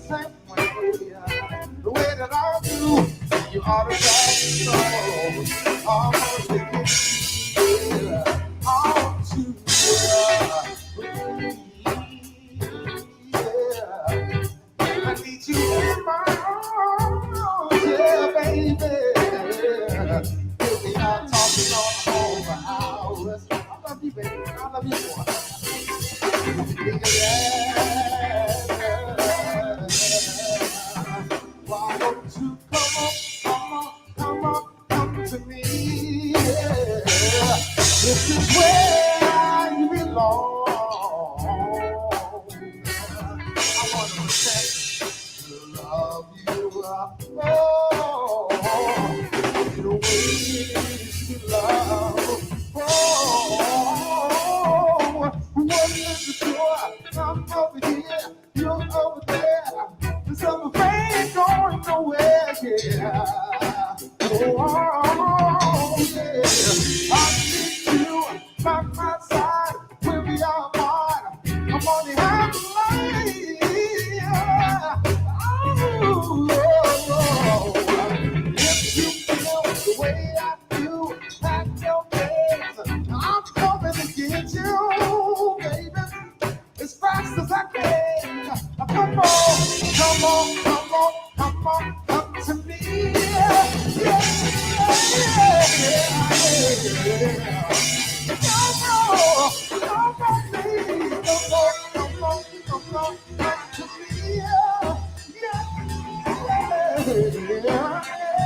same way, the way that I do. You ought to so almost I need you in my arms, yeah, baby. You'll be out talking on over hours. I love you, baby. I love you more. Why don't you come to me? Yeah. This is where you belong. I want to protect, love you. Oh, the way you love. Oh, what is the door? I'm over here, you're over there. Cause I'm afraid it's going nowhere, yeah. Oh, yeah. I need you by my side. We'll be all apart. I'm on the highway. Oh, if you feel the way I do, pack your bags. I'm coming to get you, baby, as fast as I can. Come on, come to me. Yeah. Come on, baby. Come on, come to me. Yeah. Come on, baby. Come on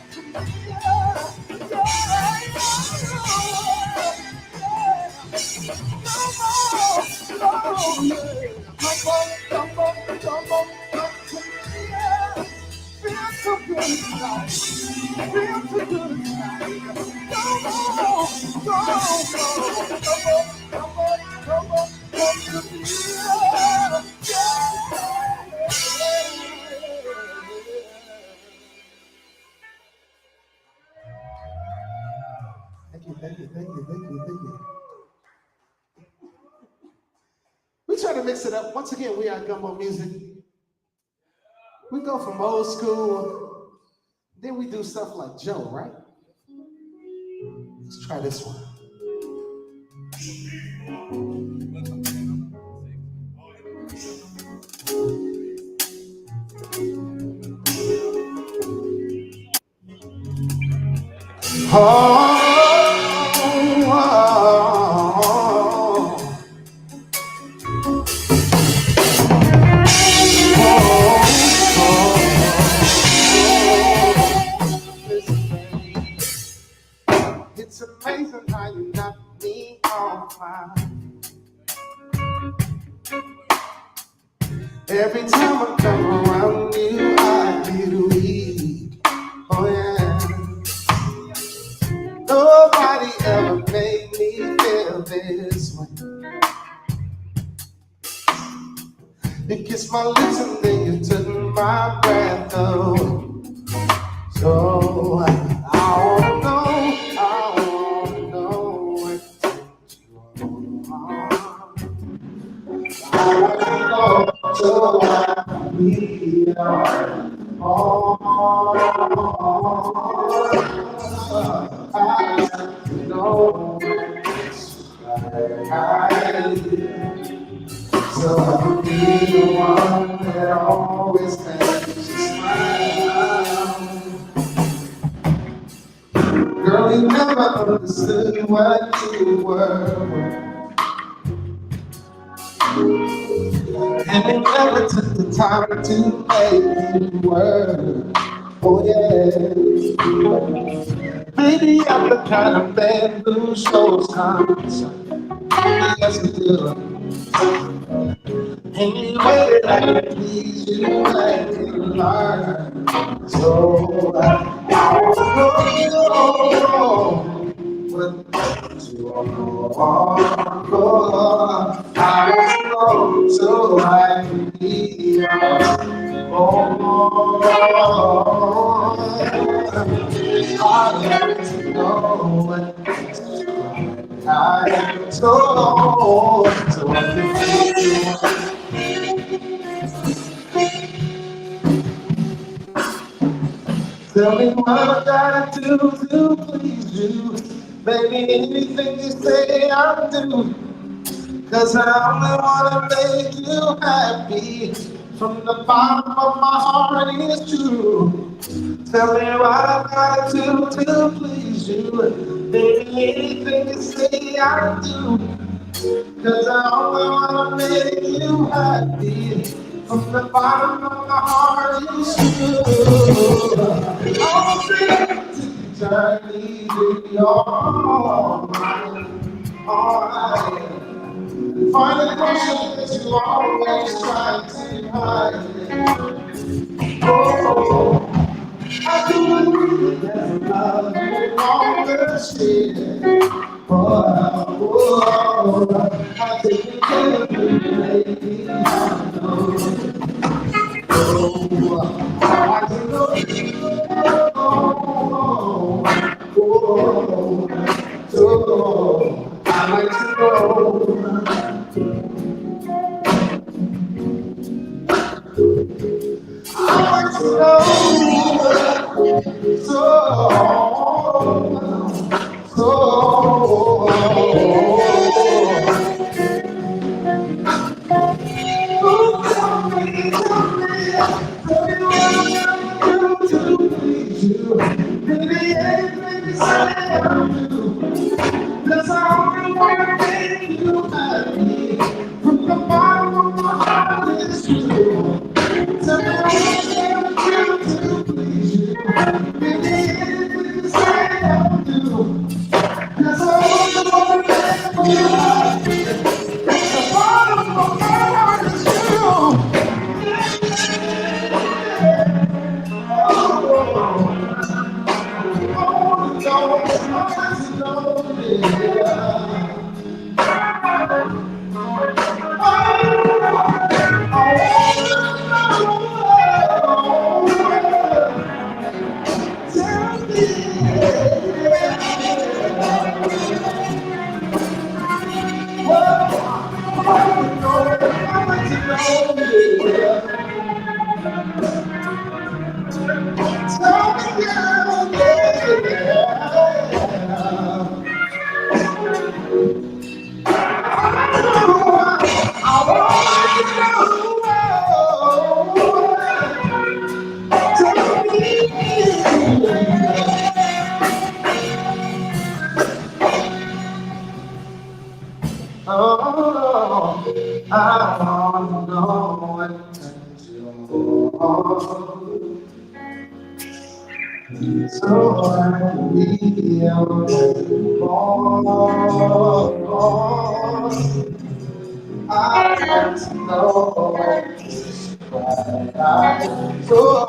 to me. Thank you. We try to mix it up. Once again, we are Gumbo Music. We go from old school, then we do stuff like Joe, right? Let's try this one. It's amazing how you knock me off my. Every time I come around you, I feel weak. Oh yeah. Nobody ever made me feel this way. You kiss my lips and then you took my breath away. So I wanna know what turns you on. I wanna know so I be all. I know it's right. So I'll be the one that always makes you smile. Girl, you never understood what you were. And you never took the time to make you were. Oh yeah. Baby, I'm the kind of man who shows concern. Yes, we do. Any way that I can please you, I can learn. So I know what you want. I know so I can be your own. I like to know what I So I can feel. Tell me what I gotta do to please you. Baby, anything you say I'll do. Cause I only wanna make you happy. From the bottom of my heart, it's true. Tell me what I gotta do to please you. Baby, anything you say I'll do. Cause I only wanna make you happy. From the bottom of my heart, it's true. I'll take the journey to your mind. Alright. Find the question that you always try to hide. Oh, I do believe that love will always share. Oh, I take care of you, baby. I know. Oh, I like to know. Oh, I like to know. I like to know. Tell me, tell me what I'm gonna do to please you. Baby, anything you say I'll do. 'Cause I only wanna make you happy. From the bottom of my heart, it's true. Tell me what I'm gonna do to please you. Baby, anything you say I'll do. 'Cause I only wanna make you happy. The bottom of my heart is true. Oh, I wanna know what turns you on, so I can be more. I want to know what is right. So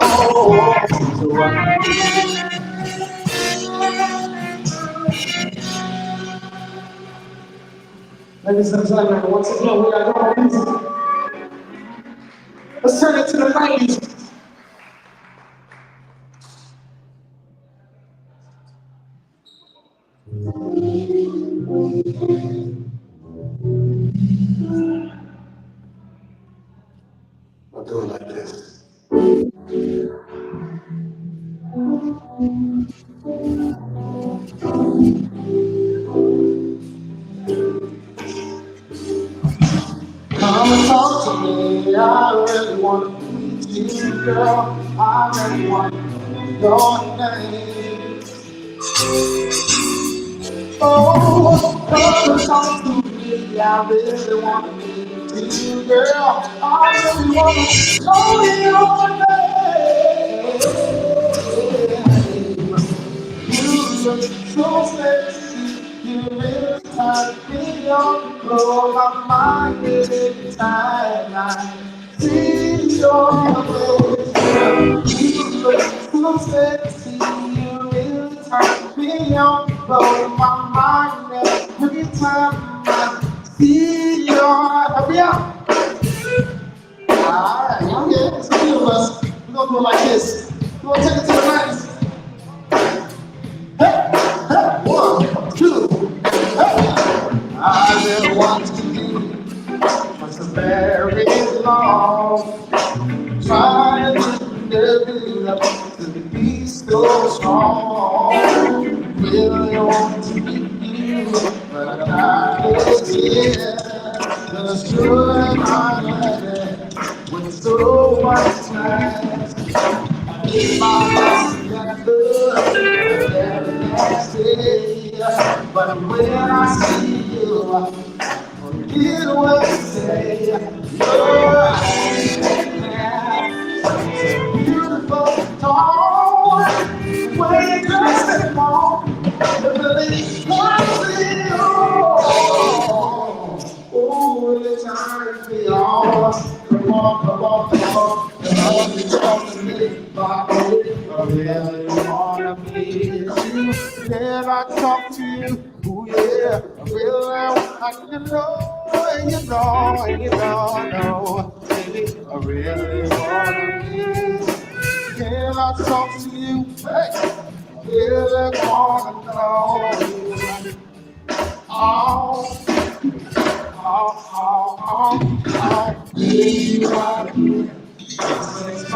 ladies and gentlemen, once again, we are going to let's turn it to the 90s. I'll do it like this. Come and talk to me. I really want to meet you, girl. I really want to know your name. Oh, come and talk to me. I really want to meet you, girl. I really want to know your name. You look so sexy. You really turn me on. Blow my mind every time I see your face. You look so sexy. You really turn me on. Blow my mind every time I see your. Hurry up! Alright, okay. It's a few of us. We're gonna go like this. We're gonna take it to the 90s. Hey, hey, 1, 2, hey. I to be so strong. Really want to be you, but I'm not here. Just you and my lady with so much time. Keep my house together every next day. But when I see you, I forget what to say. You're so beautiful, tall. When you dress it on, the belief was in oh, it's time to be on. Come on, come on, come on. Come on, talk to me, my baby. I really wanna be you. Can I talk to you? Ooh, yeah. I really want to know, baby. I really wanna be you. Can I talk to you? Hey, I really wanna know. Oh. You are the I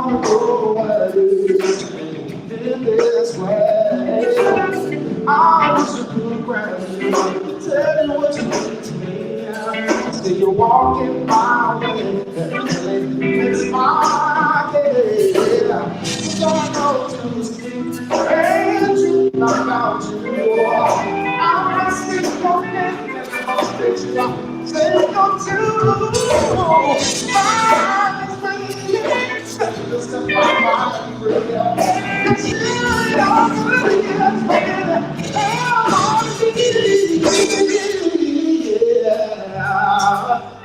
wanna go where you in this way. I wish you could grab me, tell you what you mean to me. See you walking my way, it's my day. So I know to speak, and you about you. I'm asking for it, and I'm say no to my experience. Listen, my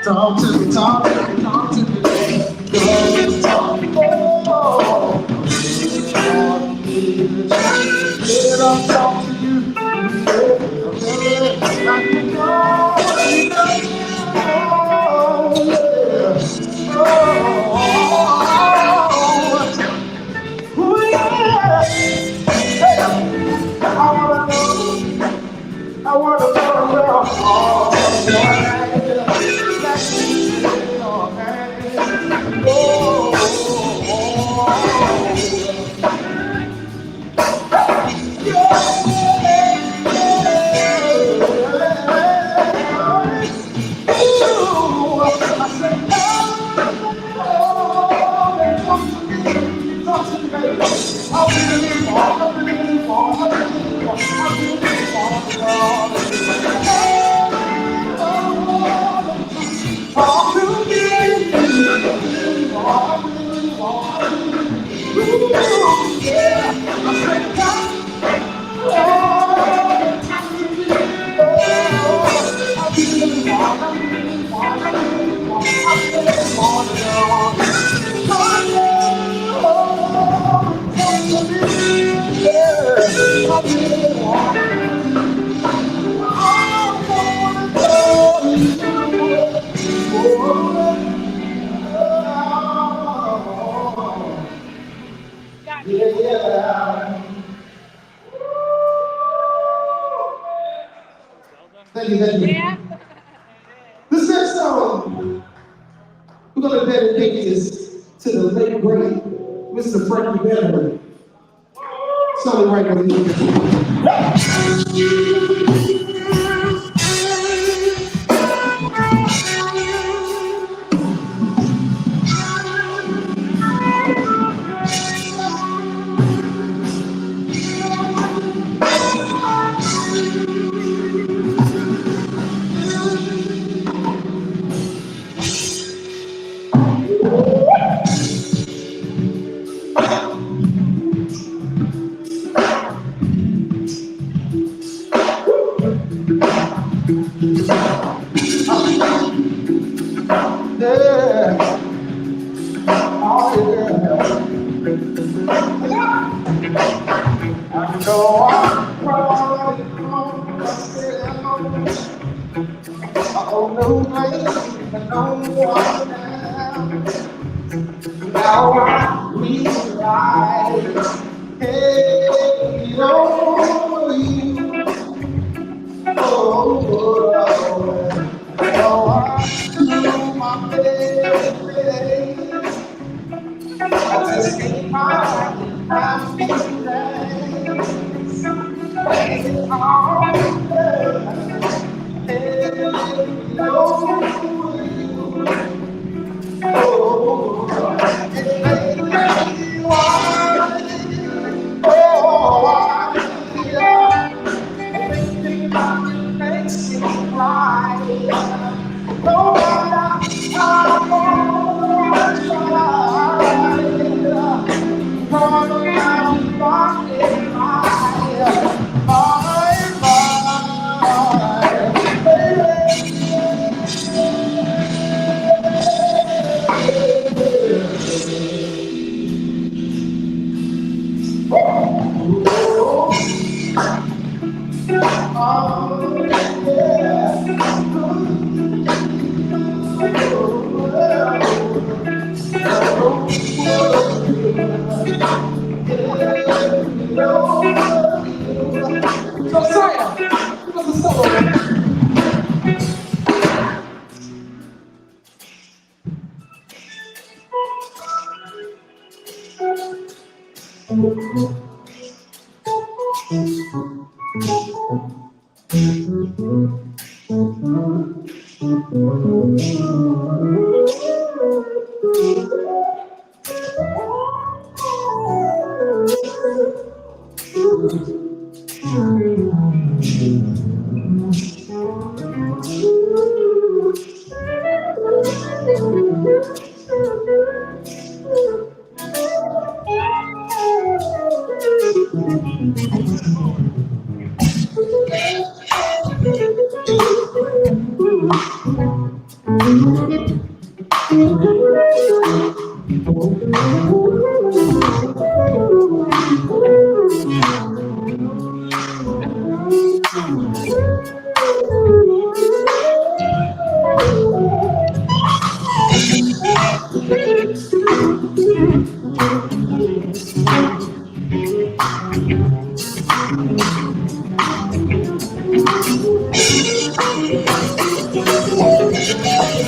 talk to me, talk to me, talk to me. Talk, oh, get up, talk to you. Like you know, oh, yeah. Hey, I wanna know, oh, thank you, thank you. This next song, we're going to dedicate this to the late great Mr. Frankie Beverly. Something right with you. Yeah. Oh, yeah. I know I'm crawling on myself. I own no place, and no one else. Now I realize, hey, you know you. Oh, I do my best.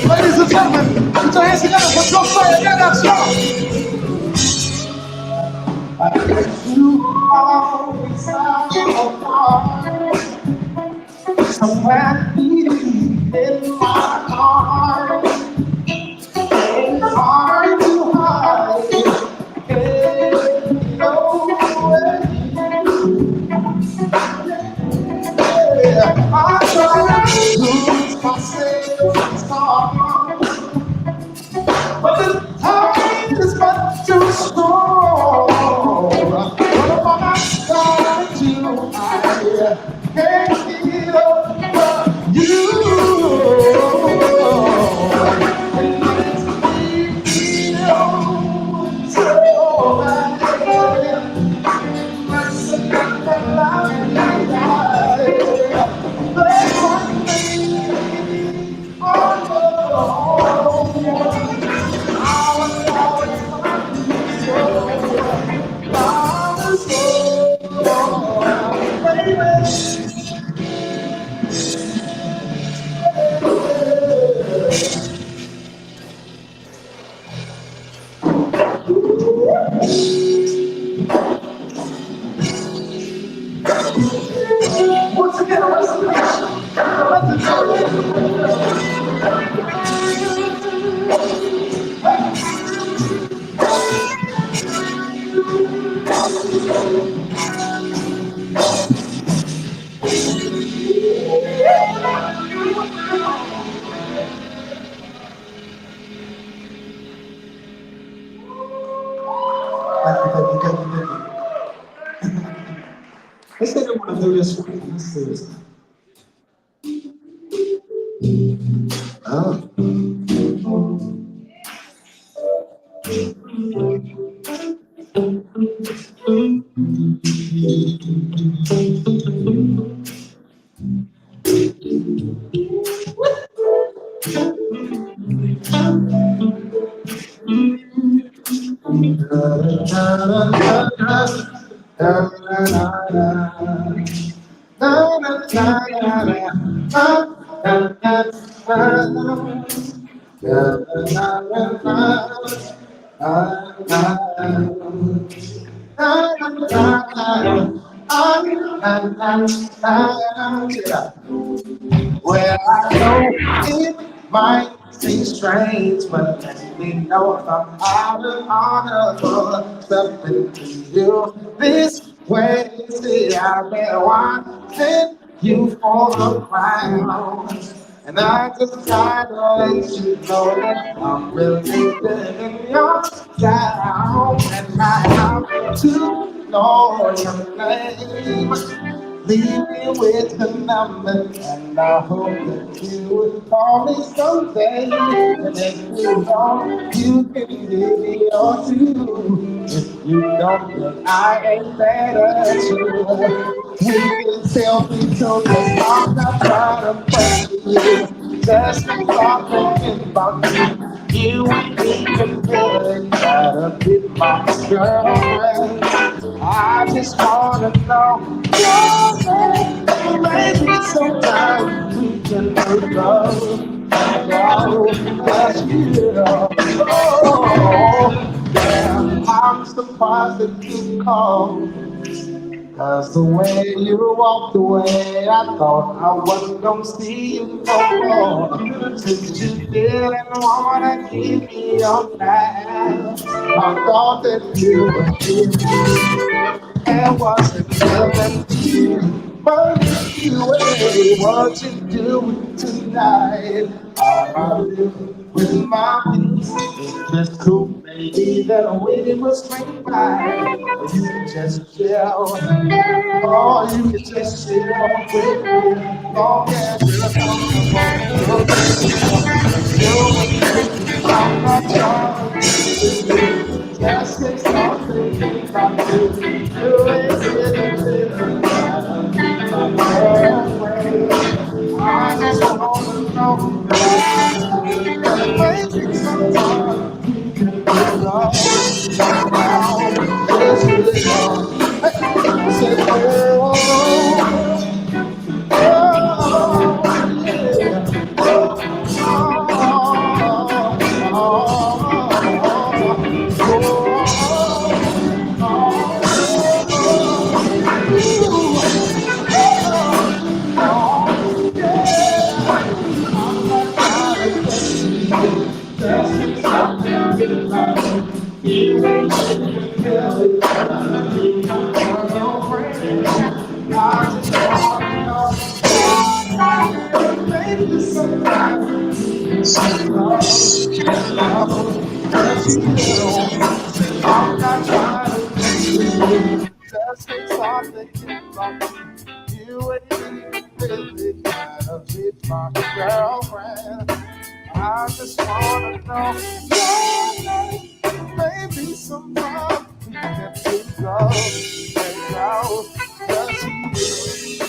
Ladies and gentlemen, put your hands together for Josiah. Yeah, that's y'all. You always have a part, somewhere deep in my heart. It's hard to hide. Can't go away. I try to lose myself in song, but the time is much too strong. What am I trying to do? I can't get over you. And it's me, so bad. Once again, I said I want to do this for you. Let's do this. Oh. Yeah. Well, I know it might seem strange, but let me know if I'm out of order for something to you. This way, see, I've been watching you for a while. And I just gotta let you know that I'm really in your style. And I have to know your name. Leave me with the number, and I hope that you will call me someday. And if you don't, you can give me your two. If you don't, then I ain't mad at you. We can tell me so, cause I'm not trying to pressure you. Just start thinking about you. You ain't even really gotta be my girlfriend. I just wanna know your name. Maybe sometime we can hook up. That's you. Oh, yeah. I'm surprised that you called. Cause the way you walked away, I thought I wasn't gonna see you no more. Since you didn't wanna give me your time, I thought that you would give me and wasn't willing to. But anyway, what you doing tonight? I live with my peace. It's just cool, maybe that we will swing by. You can just chill. Oh, you can just chill with me. Long as you're comfortable. I'm not trying to just say something about you. You ain't really my girlfriend. I just wanna know that maybe sometime we can be lost. Now, just really lost. Hey, say, oh. I'm not trying to just say something about you ain't really gotta be my girlfriend. I just wanna know your name. Maybe sometime we can go and out. Just you.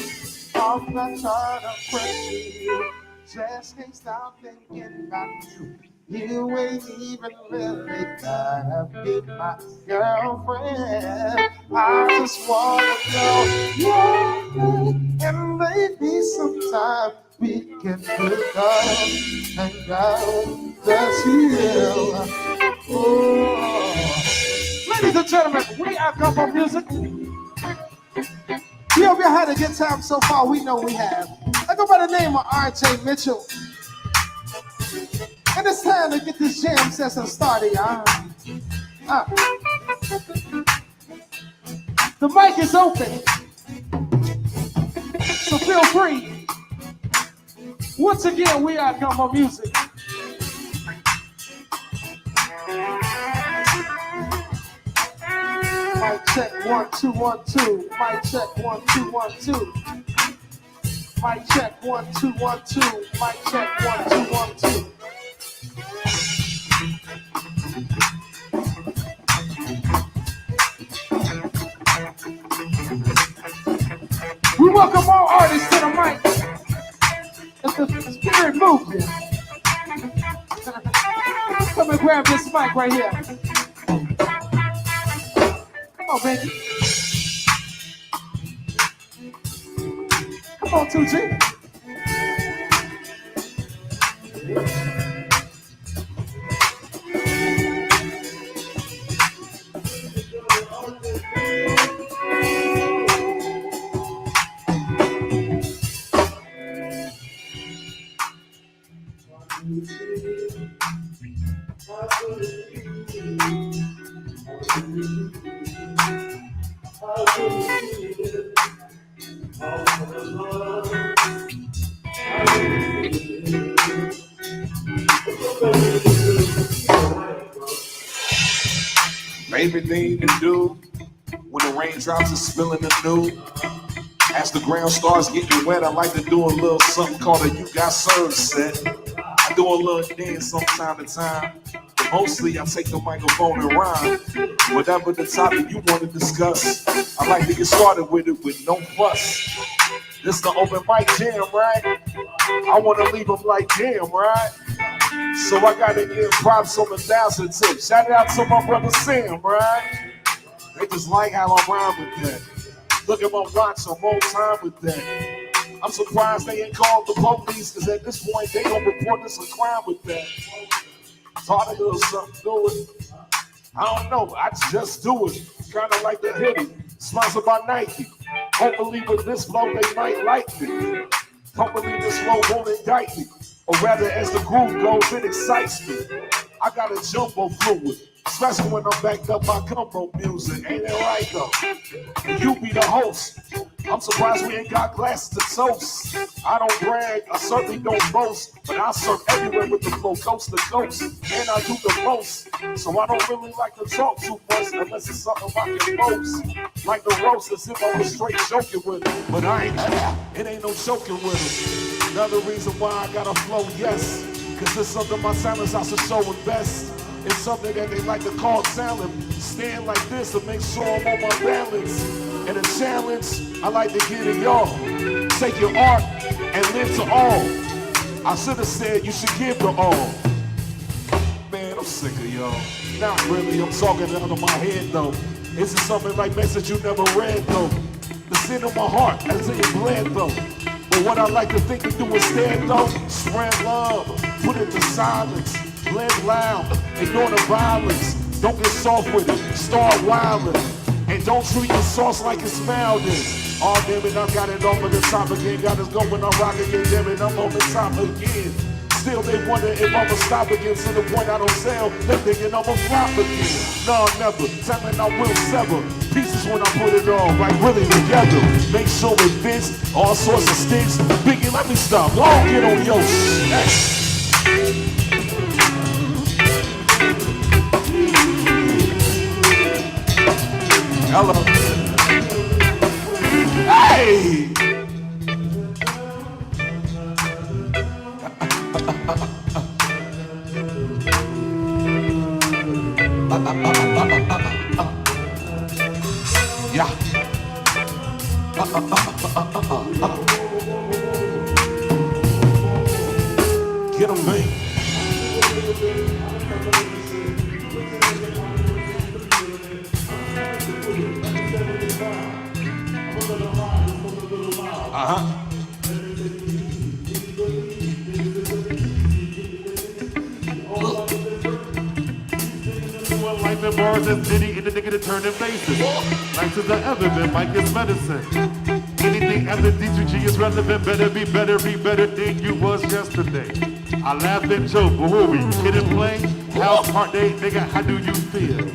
I'm not trying to pressure you. Just can't stop thinking about you. You ain't even really gotta be my girlfriend. I just wanna know your name. And maybe sometime we can hook up and go. That's you. Oh. Ladies and gentlemen, we are Gumbo Music. We hope you had a good time so far. We know we have. I go by the name of R.J. Mitchell. And it's time to get this jam session started, y'all. The mic is open, so feel free. Once again, we are Gumbo Music. Mic check 1 2 1 2. Mic check 1 2 1 2. Mic check 1 2 1 2. Mic check 1 2 1 2. We welcome all artists to the mic. If the spirit moves you, come and grab this mic right here. Come on, baby. Come on, 2G. Favorite thing to do when the raindrops are spilling the dew. As the ground starts getting wet, I like to do a little something called a You Got Served set. I do a little dance from time to time. But mostly I take the microphone and rhyme. Whatever the topic you want to discuss, I like to get started with it with no fuss. This the open mic jam, right? I want to leave them like damn, right? So I gotta give props on the 1,000 tips. Shout out to my brother Sam, right? They just like how I rhyme with that. Look at my watch, I'm on time with that. I'm surprised they ain't called the police, cause at this point they don't report this a crime with that. Thought a little something to it. I don't know, I just do it. Kinda like the hoodie, sponsored by Nike. Hopefully with this flow they might like me. Don't believe this flow won't indict me. Or rather, as the groove goes, it excites me. I got a jumbo fluid, especially when I'm backed up by gumbo music. Ain't it right though? And you be the host. I'm surprised we ain't got glasses to toast. I don't brag, I certainly don't boast, but I surf everywhere with the flow, coast to coast. And I do the most, so I don't really like to talk too much unless it's something I can boast. Like the roast, as if I was straight joking with it, but I ain't, it ain't no joking with it. Another reason why I gotta flow, yes, cause it's something my silence I should show it best. It's something that they like to call talent. Stand like this to make sure I'm on my balance. And a challenge, I like to give to y'all. Take your art and live to all. I should have said you should give to all. Man, I'm sick of y'all. Not really, I'm talking out of my head though. This is something like message you never read though. The sin of my heart, as in your bled though. But what I like to think to do instead though, spread love, put it to silence, blend loud, ignore the violence. Don't get soft with it, start wildin'. And don't treat the sauce like it's found is. Oh damn it, I got it over the top again. Got us going, I'm rocking again, damn it, I'm on the top again. Still they wonder if I'ma stop again, to the point I don't sell. They thinking I'ma flop again. No, never, telling I will sever pieces when I put it all right really together. Make sure it fits, all sorts of sticks. Biggie, let me stop, don't get on your shit. Hello. Hey! Yeah. Get 'em, man. Life and bars and city in the nigga to turn their faces. Life is the ever been, Mike is medicine. Anything after D2G is relevant, better be better than you was yesterday. I laugh and joke, but who we kid and play? House part day, nigga, how do you feel?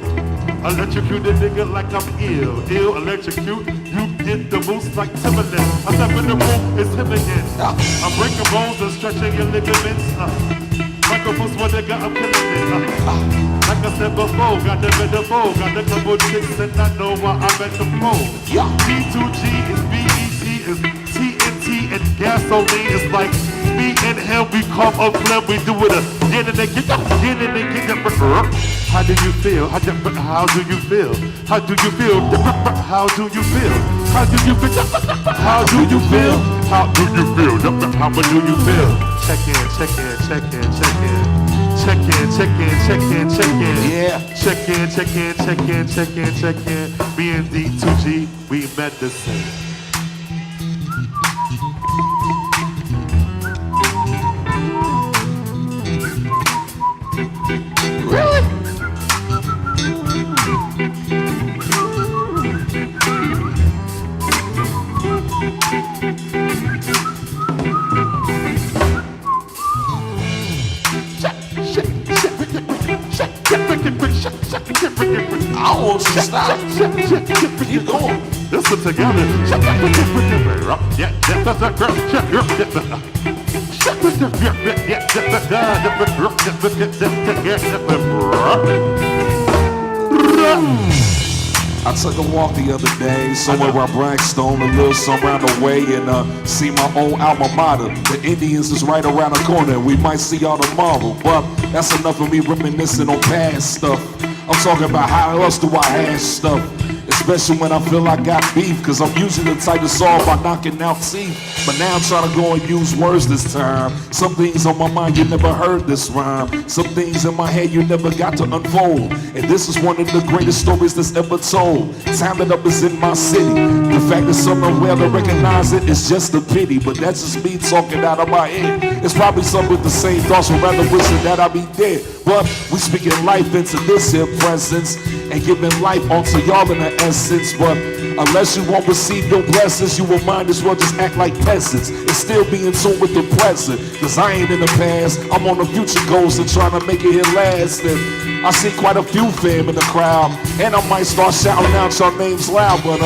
Electrocute the nigga like I'm ill, electrocute. You get the boost like Timberland. I step in the room, it's him again. I'm breaking bones and stretching your ligaments. Microphones, what nigga, I'm killing it. Like I said before, got the metaphor, got the couple tricks and I know why I'm at the flow. B2G is BET is TNT and gasoline is like me and him, we come up flip, we do it again and again. How do you feel? How do you feel? How do you feel? How do you feel? How do you feel? How do you feel? How do you feel? How do you feel? Check in. Yeah. Check in. Me and D2G, we medicine. Really? I want you to stop. Keep going. Listen together. I took a walk the other day, somewhere around Blackstone, a little somewhere around the way, and see my old alma mater. The Indians is right around the corner. We might see y'all tomorrow, but that's enough of me reminiscing on past stuff. I'm talking about how else do I hash stuff, especially when I feel I got beef, cause I'm usually the type to solve by knocking out teeth. But now I'm trying to go and use words this time. Some things on my mind you never heard this rhyme. Some things in my head you never got to unfold. And this is one of the greatest stories that's ever told. Time It Up is in my city. The fact that some are well to recognize it is just a pity. But that's just me talking out of my head. It's probably some with the same thoughts, but rather wishing that I be dead. But we speaking life into this here presence and giving life onto y'all in the essence. But unless you won't receive your blessings, you will might as well just act like peasants and still be in tune with the present. Cause I ain't in the past, I'm on the future goals and trying to make it here last. And I see quite a few fam in the crowd, and I might start shouting out your names loud. But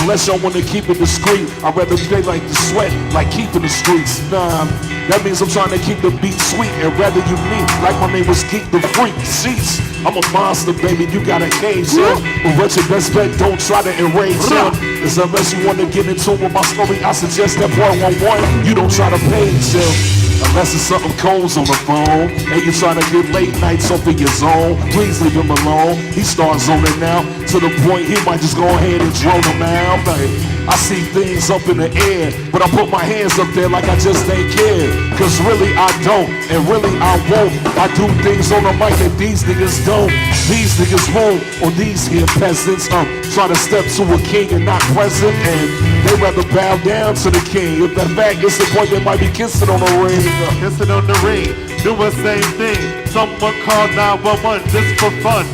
unless y'all want to keep it discreet, I'd rather play like the sweat, like keeping the streets. Nah, that means I'm trying to keep the beat sweet and rather unique, like my name was Geek the Freak. Sheesh, I'm a monster, baby, you got a cage, yeah. But what your best bet, don't try to enrage him. Cause unless you want to get into with my story, I suggest that part 1-1, you don't try to page him. Unless it's something cold on the phone and you're trying to get late nights off of your zone, please leave him alone. He starts zoning out to the point he might just go ahead and drone him out. Like, I see things up in the air, but I put my hands up there like I just ain't care. Cause really I don't, and really I won't. I do things on the mic that these niggas don't. These niggas won't, or these here peasants try to step to a king and not present, and they rather bow down to the king. If that fact is the point, they might be kissing on the ring. Kissing on the ring, do the same thing. Someone call 911 just for fun.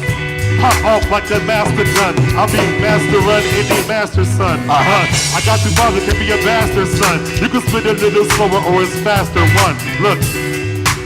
Pop off like the master gun. I mean master run, Indian master son. I got two fathers, can be a bastard son. You can spit a little slower or it's faster. One, look,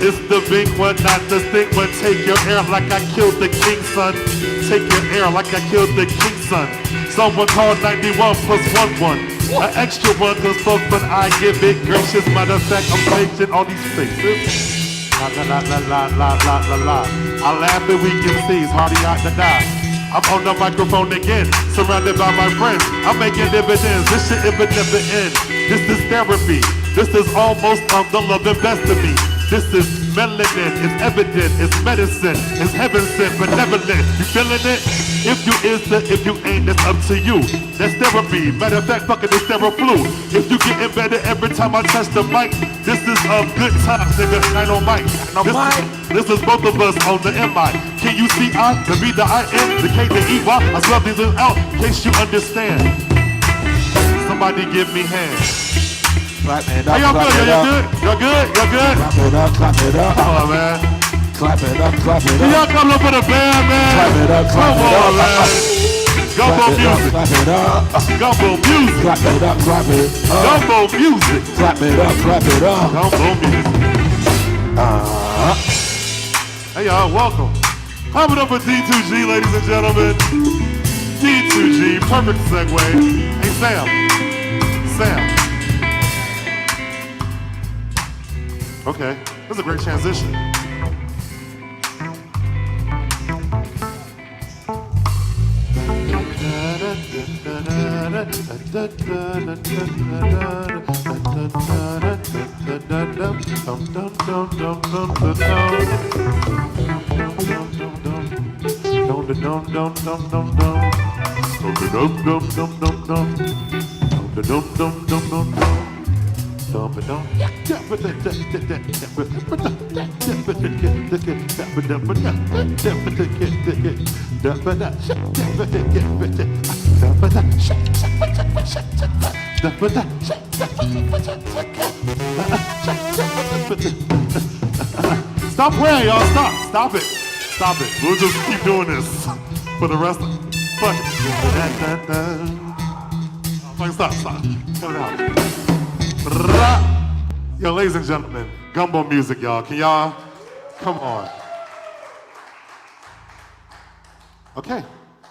it's the big one, not the thick one. Take your air like I killed the king, son. Take your air like I killed the king, son. Someone called 91 plus 11. An extra one, cause for fun I give it gracious. Matter of fact, I'm making all these faces. La la la la la la la la. I laugh and we can see it's hard to die. I'm on the microphone again, surrounded by my friends. I'm making dividends, this shit it would never end. This is therapy, this is almost the love and best of me. This is melanin, it's evident, it's medicine, it's heaven sent, benevolent. You feeling it? If you is the, if you ain't, that's up to you. That's therapy, matter of fact, fucking it's Theraflu. If you getting better every time I touch the mic, this is a good time, nigga, night on mic. This is both of us on the MI. Can you see I, the B, the I-N, the K, the E-Y? I swear these is out, in case you understand. Somebody give me hands. Clap it up, Hey, y'all clap good? it up. Y'all good? Y'all good? Clap it up, clap it up. Come on, man. Clap it up, clap it Can up. y'all come up for the band, man? Clap it up, clap Come it on, up. man. Gumbo Clap it up, music. clap it up. Gumbo music. Clap it up, clap it up. Gumbo music. Clap it up, clap it up. Gumbo music. Hey, y'all, welcome. Clap it up for D2G, ladies and gentlemen. D2G, perfect segue. Hey, Sam. Sam. Okay, that's a great transition. Stop playing, y'all. Stop it. Stop it. We'll just keep doing this for the rest of fuck it. Stop. Cut it out. Yo, ladies and gentlemen, gumbo music, y'all. Can y'all come on? Okay.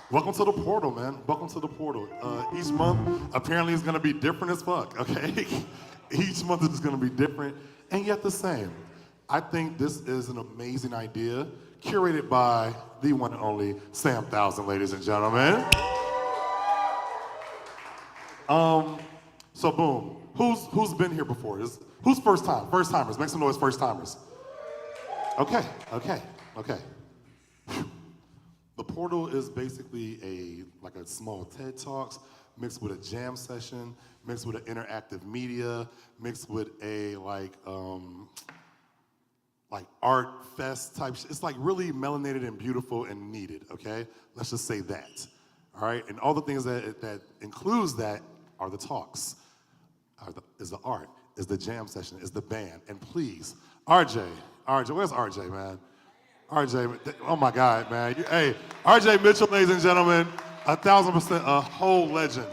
Welcome to the portal, man. Welcome to the portal. Each month, apparently, is going to be different as fuck, okay? Each month is going to be different and yet the same. I think this is an amazing idea, curated by the one and only Sam Thousand, ladies and gentlemen. So boom, who's been here before? Who's first time? First timers, make some noise, first timers. Okay. The portal is basically a small TED Talks mixed with a jam session, mixed with an interactive media, mixed with a like art fest type shit. It's like really melanated and beautiful and needed, okay? Let's just say that, all right? And all the things that includes that are the talks, is the art, is the jam session, is the band. And please, RJ, where's RJ, man? RJ, oh my God, man. Hey, RJ Mitchell, ladies and gentlemen, 1,000%, a whole legend.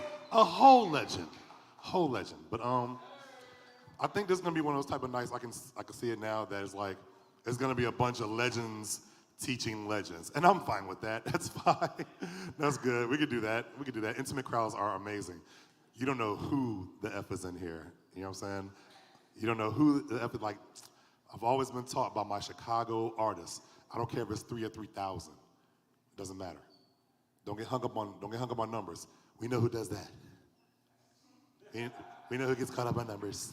But I think this is gonna be one of those type of nights, I can see it now, that it's like, it's gonna be a bunch of legends teaching legends. And I'm fine with that, that's fine. That's good, we could do that. Intimate crowds are amazing. You don't know who the F is in here, you know what I'm saying? You don't know who the F is, like, I've always been taught by my Chicago artists, I don't care if it's 3 or 3,000, it doesn't matter. Don't get hung up on numbers. We know who does that. We know who gets caught up on numbers.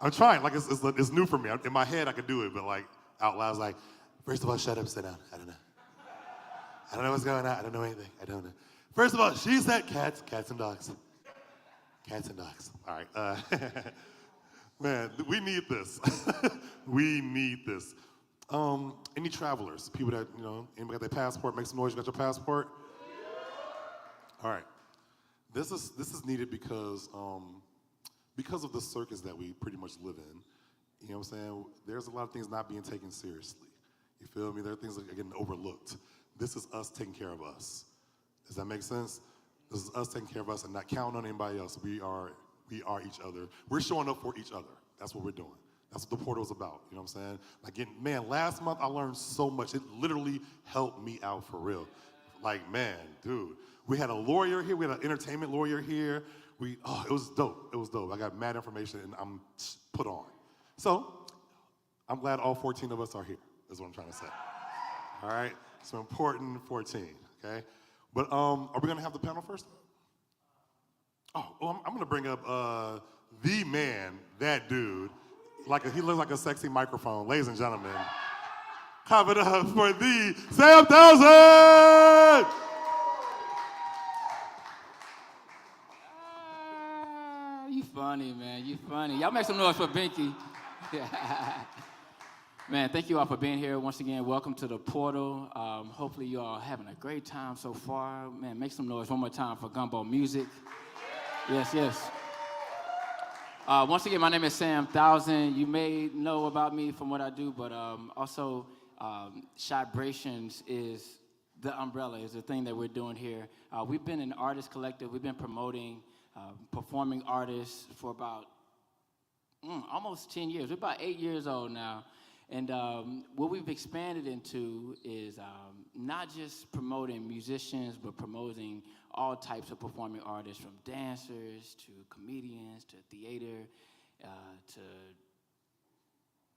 I'm trying, like it's new for me. In my head I could do it, but like out loud, it's like, first of all, shut up, sit down. I don't know what's going on. I don't know anything. I don't know. First of all, she said cats and dogs. Cats and dogs. All right. Man, we need this. We need this. Any travelers, people that, anybody got their passport, make some noise, you got your passport? All right. This is needed because of the circus that we pretty much live in. You know what I'm saying? There's a lot of things not being taken seriously. You feel me? There are things that are getting overlooked. This is us taking care of us. Does that make sense? This is us taking care of us and not counting on anybody else. We are each other. We're showing up for each other. That's what we're doing. That's what the portal's about. You know what I'm saying? Last month I learned so much. It literally helped me out for real. Like, man, dude. We had a lawyer here. We had an entertainment lawyer here. It was dope. It was dope. I got mad information and I'm put on. So, I'm glad all 14 of us are here, is what I'm trying to say. All right? So important 14, okay? But are we gonna have the panel first? I'm gonna bring up the man, that dude. He looks like a sexy microphone. Ladies and gentlemen, clap it up for the Sam Thousand! You funny, man. You funny. Y'all make some noise for Binky. Man, thank you all for being here. Once again, welcome to the portal. Hopefully you all having a great time so far. Man, make some noise one more time for Gumbo Music. Yes. Once again, my name is Sam Thousand. You may know about me from what I do, but also ChiBrations is the umbrella, is the thing that we're doing here. We've been an artist collective. We've been promoting performing artists for about almost 10 years. We're about 8 years old now. And what we've expanded into is not just promoting musicians, but promoting all types of performing artists, from dancers to comedians to theater to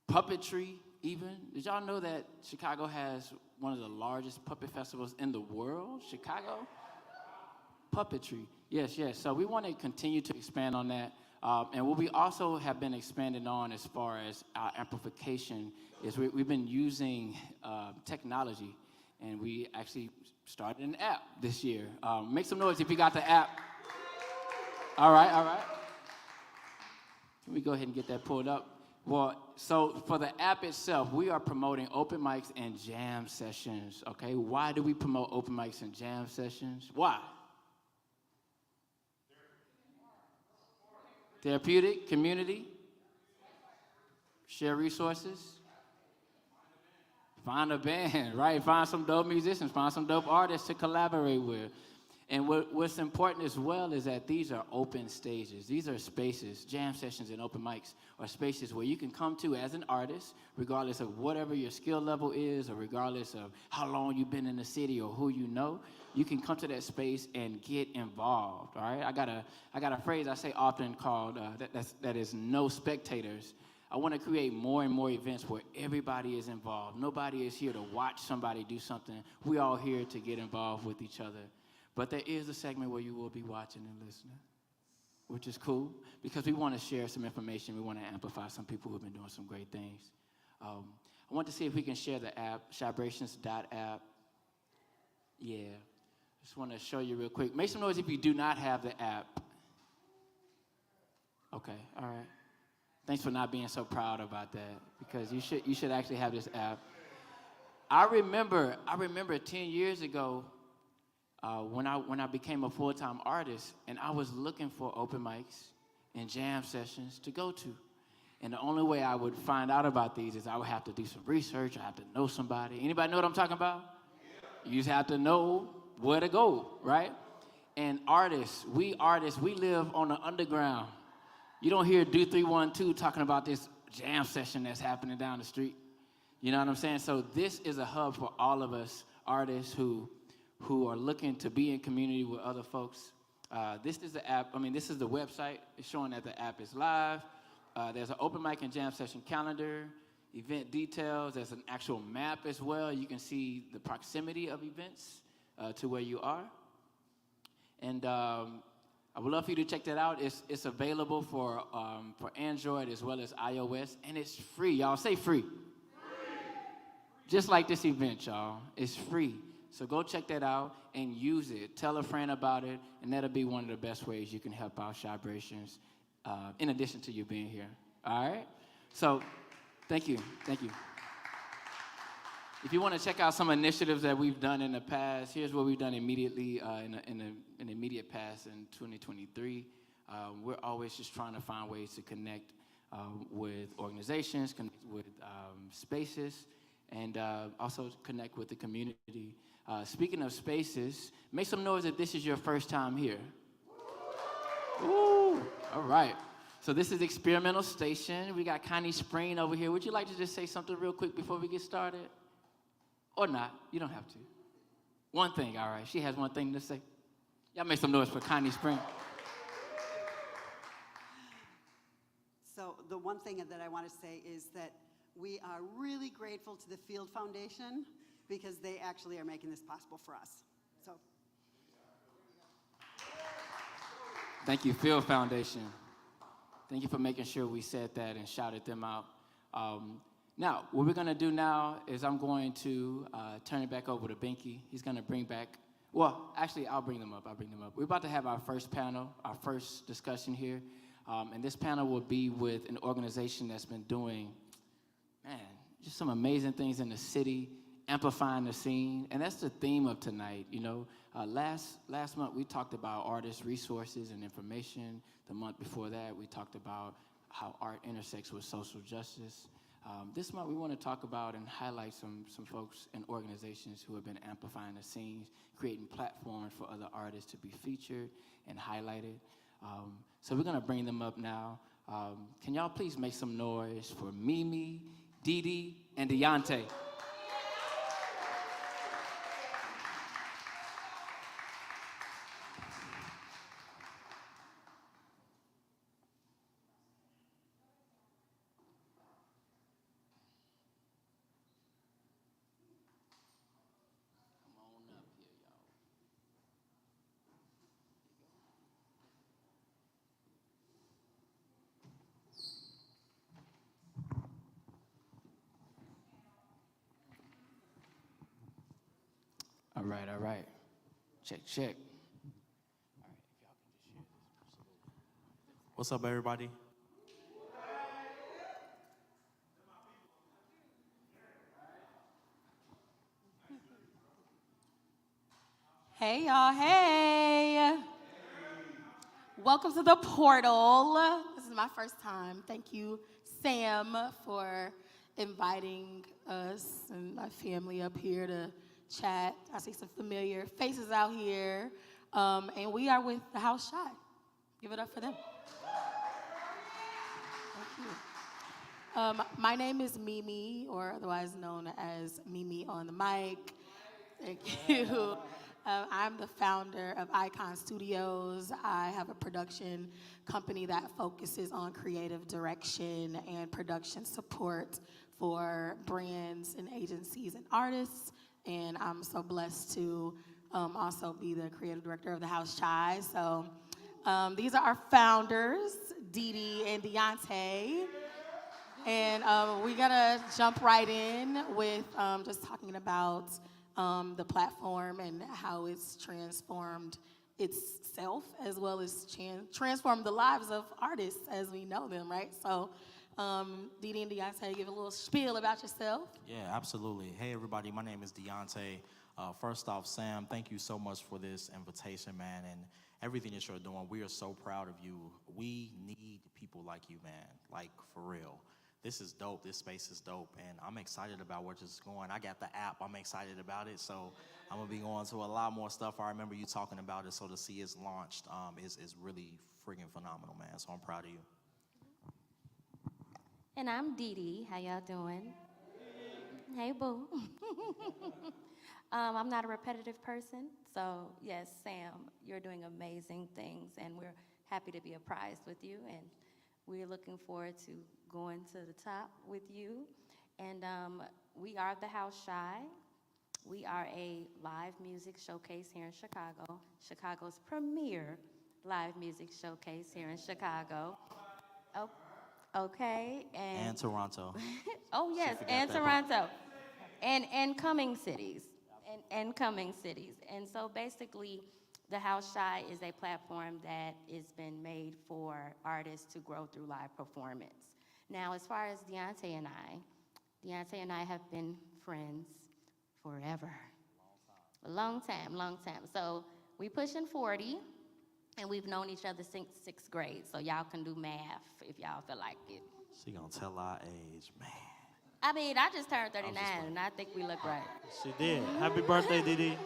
puppetry even. Did y'all know that Chicago has one of the largest puppet festivals in the world? Chicago? Puppetry. Yes. So we want to continue to expand on that. And what we also have been expanding on as far as our amplification is we've been using technology, and we actually started an app this year. Make some noise if you got the app. All right. Can we go ahead and get that pulled up? Well, so for the app itself, we are promoting open mics and jam sessions, okay? Why do we promote open mics and jam sessions? Why? Therapeutic, community, share resources, find a band, right? Find some dope musicians, find some dope artists to collaborate with. And what's important as well is that these are open stages. These are spaces, jam sessions and open mics are spaces where you can come to as an artist, regardless of whatever your skill level is or regardless of how long you've been in the city or who you know. You can come to that space and get involved, all right? I got a phrase I say often called, that is no spectators. I want to create more and more events where everybody is involved. Nobody is here to watch somebody do something. We're all here to get involved with each other. But there is a segment where you will be watching and listening, which is cool because we want to share some information. We want to amplify some people who have been doing some great things. I want to see if we can share the app, ChiBrations.app. Yeah, just want to show you real quick. Make some noise if you do not have the app. Okay, all right. Thanks for not being so proud about that because you should actually have this app. I remember 10 years ago, when I became a full-time artist, and I was looking for open mics and jam sessions to go to. And the only way I would find out about these is I would have to do some research. I have to know somebody. Anybody know what I'm talking about? Yeah. You just have to know where to go, right? And we live on the underground. You don't hear Do 312 talking about this jam session that's happening down the street. You know what I'm saying? So this is a hub for all of us artists who are looking to be in community with other folks. This is the app. This is the website. It's showing that the app is live. There's an open mic and jam session calendar, event details. There's an actual map as well. You can see the proximity of events to where you are. And I would love for you to check that out. It's available for Android as well as iOS, and it's free. Y'all say free. Free. Just like this event, y'all. It's free. So go check that out and use it. Tell a friend about it, and that'll be one of the best ways you can help out ChiBrations, in addition to you being here. All right? So thank you. If you want to check out some initiatives that we've done in the past, here's what we've done immediately in the immediate past in 2023. We're always just trying to find ways to connect with organizations, connect with spaces, and also connect with the community. Speaking of spaces, make some noise if this is your first time here. Ooh, all right. So this is Experimental Station. We got Connie Spring over here. Would you like to just say something real quick before we get started? Or not, you don't have to. One thing, all right. She has one thing to say. Y'all make some noise for Connie Spring. So the one thing that I want to say is that we are really grateful to the Field Foundation because they actually are making this possible for us. So. Thank you, Field Foundation. Thank you for making sure we said that and shouted them out. Now, what we're going to do now is I'm going to turn it back over to Binky. He's going to bring back, well, actually, I'll bring them up. We're about to have our first panel, our first discussion here. And this panel will be with an organization that's been doing, just some amazing things in the city, amplifying the scene. And that's the theme of tonight, you know. Last month, we talked about artists, resources, and information. The month before that, we talked about how art intersects with social justice. This month, we want to talk about and highlight some folks and organizations who have been amplifying the scenes, creating platforms for other artists to be featured and highlighted. So we're going to bring them up now. Can y'all please make some noise for Mimi, Didi, and Deontay? All right. Check. All right, if y'all can just share this. What's up, everybody? Hey, y'all. Hey. Welcome to the portal. This is my first time. Thank you, Sam, for inviting us and my family up here to chat. I see some familiar faces out here. And we are with the House Shy. Give it up for them. Thank you. My name is Mimi, or otherwise known as Mimi on the mic. Thank you. I'm the founder of Icon Studios. I have a production company that focuses on creative direction and production support for brands and agencies and artists. And I'm so blessed to also be the creative director of the House Chai. So these are our founders, Dee Dee and Deontay. And we're gonna jump right in with just talking about the platform and how it's transformed itself, as well as transformed the lives of artists as we know them, right? So, Dee Dee and Deontay, give a little spiel about yourself. Yeah, absolutely. Hey, everybody, my name is Deontay. First off, Sam, thank you so much for this invitation, man, and everything that you're doing. We are so proud of you. We need people like you, man, like for real. This is dope. This space is dope, and I'm excited about where this is going. I got the app. I'm excited about it, so I'm going to be going to a lot more stuff. I remember you talking about it, so to see it's launched is really friggin' phenomenal, man, so I'm proud of you. And I'm Dee Dee. How y'all doing? Hey, boo. I'm not a repetitive person, so yes, Sam, you're doing amazing things, and we're happy to be apprised with you, and we're looking forward to going to the top with you. And we are the House Shy. We are a live music showcase here in Chicago, Chicago's premier live music showcase here in Chicago. Oh, okay. And Toronto. Oh, yes, and Toronto. And coming cities. And coming cities. And so basically, the House Shy is a platform that has been made for artists to grow through live performance. Now, as far as Deontay and I have been friends forever. A long time. So we pushing 40, and we've known each other since 6th grade. So y'all can do math if y'all feel like it. She gonna tell our age, man. I mean, I just turned 39, and I think we look right. She did. Happy birthday, Dee Dee.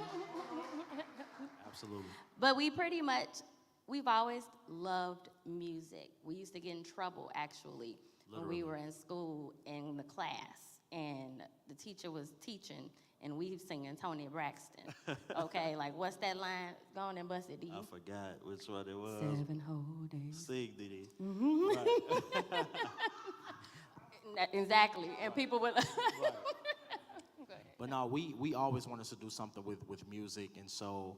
Absolutely. But we've always loved music. We used to get in trouble, actually, when we were in school in the class, and the teacher was teaching, and we were singing Tony Braxton. Okay, like, what's that line? Go on and bust it, Dee Dee. I forgot which one it was. 7 whole days. Sing, Dee Dee. Right. Exactly, and people would. Right. But no, we always wanted to do something with music, and so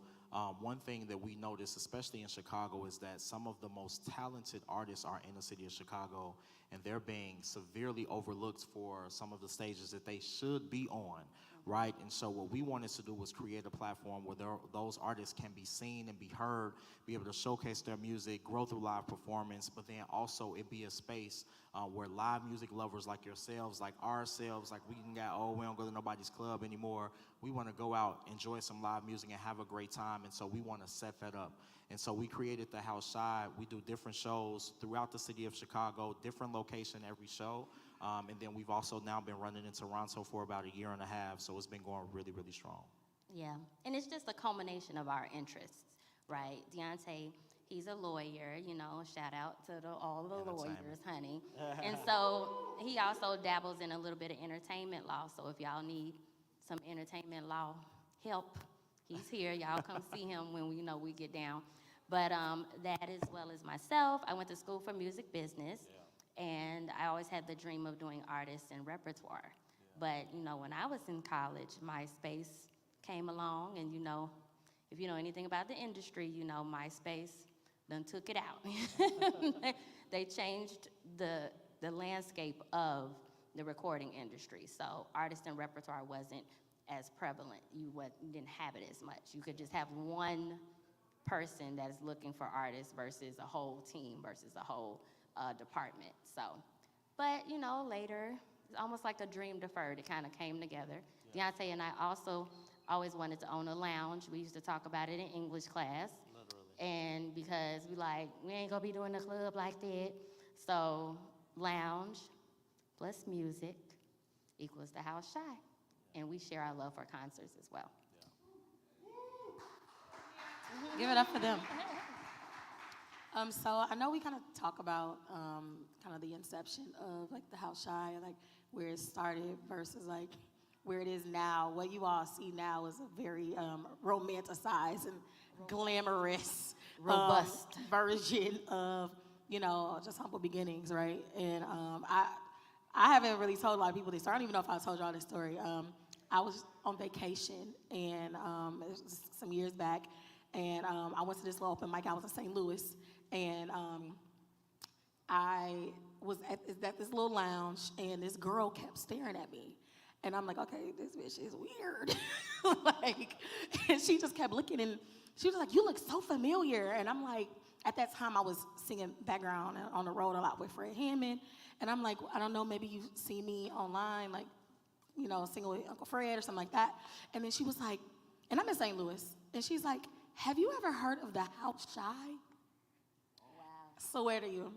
one thing that we noticed, especially in Chicago, is that some of the most talented artists are in the city of Chicago, and they're being severely overlooked for some of the stages that they should be on, right? And so what we wanted to do was create a platform where those artists can be seen and be heard, be able to showcase their music, grow through live performance, but then also it be a space where live music lovers like yourselves, like ourselves, like we don't go to nobody's club anymore. We want to go out, enjoy some live music, and have a great time, and so we want to set that up. And so we created the House Shy. We do different shows throughout the city of Chicago, different location every show. And then we've also now been running in Toronto for about a year and a half, so it's been going really, really strong. Yeah, and it's just a culmination of our interests, right? Deontay, he's a lawyer, shout out to all the lawyers, honey. And so he also dabbles in a little bit of entertainment law, so if y'all need some entertainment law help, he's here. Y'all come see him when we get down. But that, as well as myself, I went to school for music business. Yeah. And I always had the dream of doing artists and repertoire. Yeah. But, when I was in college, MySpace came along, and, if you know anything about the industry, MySpace done took it out. They changed the landscape of the recording industry. So artist and repertoire wasn't as prevalent. You didn't have it as much. You could just have one person that is looking for artists versus a whole team versus a whole department. So, but later, it's almost like a dream deferred. It kind of came together. Yeah. Deontay and I also always wanted to own a lounge. We used to talk about it in English class. Literally. And because we ain't gonna be doing the club like that. So lounge plus music equals the House Shy. And we share our love for concerts as well. Give it up for them. So I know we kind of talk about kind of the inception of like the House Shy, like where it started versus like where it is now. What you all see now is a very romanticized and glamorous, Robust version of, you know, just humble beginnings, right? And I haven't really told a lot of people this story. I don't even know if I told y'all this story. I was on vacation, and it was some years back, and I went to this little open mic. I was in St. Louis, and I was at this little lounge, and this girl kept staring at me. And I'm like, okay, this bitch is weird. Like, and she just kept looking, and she was like, you look so familiar. And I'm like, at that time, I was singing background on the road a lot with Fred Hammond. And I'm like, I don't know, maybe you see me online, like, you know, singing with Uncle Fred or something like that. And then she was like, and I'm in St. Louis, and she's like, have you ever heard of the House Shy? Wow. Swear to you.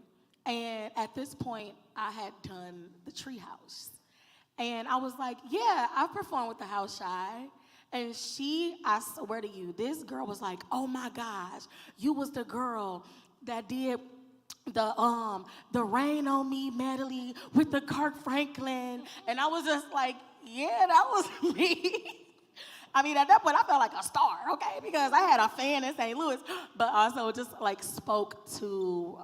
And at this point, I had done the Treehouse. And I was like, yeah, I've performed with the House Shy. And I swear to you, this girl was like, oh my gosh, you was the girl that did the Rain on Me medley with the Kirk Franklin. And I was just like, yeah, that was me. I mean, at that point, I felt like a star, okay? Because I had a fan in St. Louis, but also just like spoke to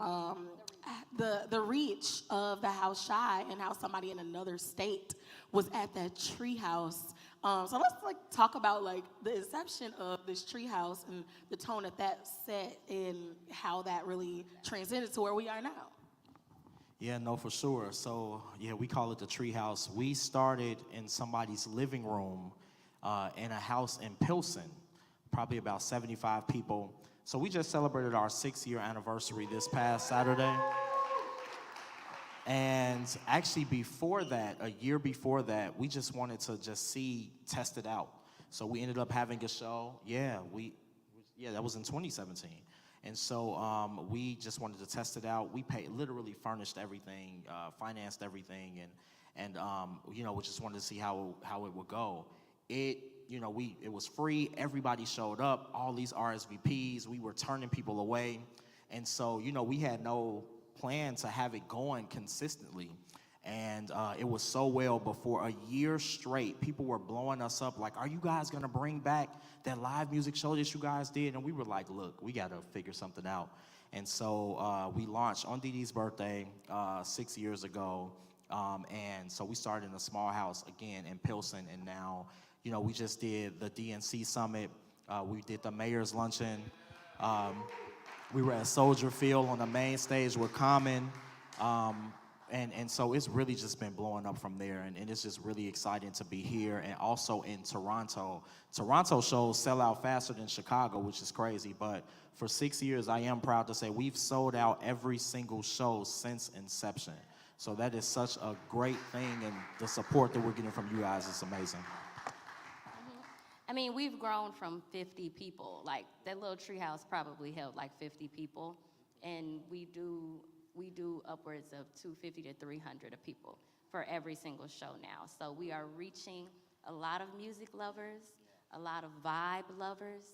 the reach of the House Shy and how somebody in another state was at that Treehouse. So let's like talk about like the inception of this Treehouse and the tone that set and how that really transcended to where we are now. Yeah, no, for sure. So, yeah, we call it the Treehouse. We started in somebody's living room in a house in Pilsen, probably about 75 people. So we just celebrated our 6-year anniversary this past Saturday. And actually before that, a year before that, we just wanted to just test it out. So we ended up having a show. Yeah, that was in 2017. And so we just wanted to test it out. We literally furnished everything, financed everything, and you know, we just wanted to see how it would go. It was free. Everybody showed up. All these RSVPs. We were turning people away, and so you know, we had no plan to have it going consistently. And it was so well, but for a year straight, people were blowing us up like, are you guys gonna bring back that live music show that you guys did? And we were like, look, we gotta figure something out. And so we launched on Dee Dee's birthday 6 years ago. And so we started in a small house again in Pilsen, and now, you know, we just did the DNC Summit. We did the Mayor's Luncheon. We were at Soldier Field on the main stage with Common. And so it's really just been blowing up from there. And it's just really exciting to be here and also in Toronto. Toronto shows sell out faster than Chicago, which is crazy. But for 6 years, I am proud to say we've sold out every single show since inception. So that is such a great thing. And the support that we're getting from you guys is amazing. I mean, we've grown from 50 people. Like, that little Treehouse probably held like 50 people. And we do upwards of 250 to 300 of people for every single show now. So we are reaching a lot of music lovers, a lot of vibe lovers,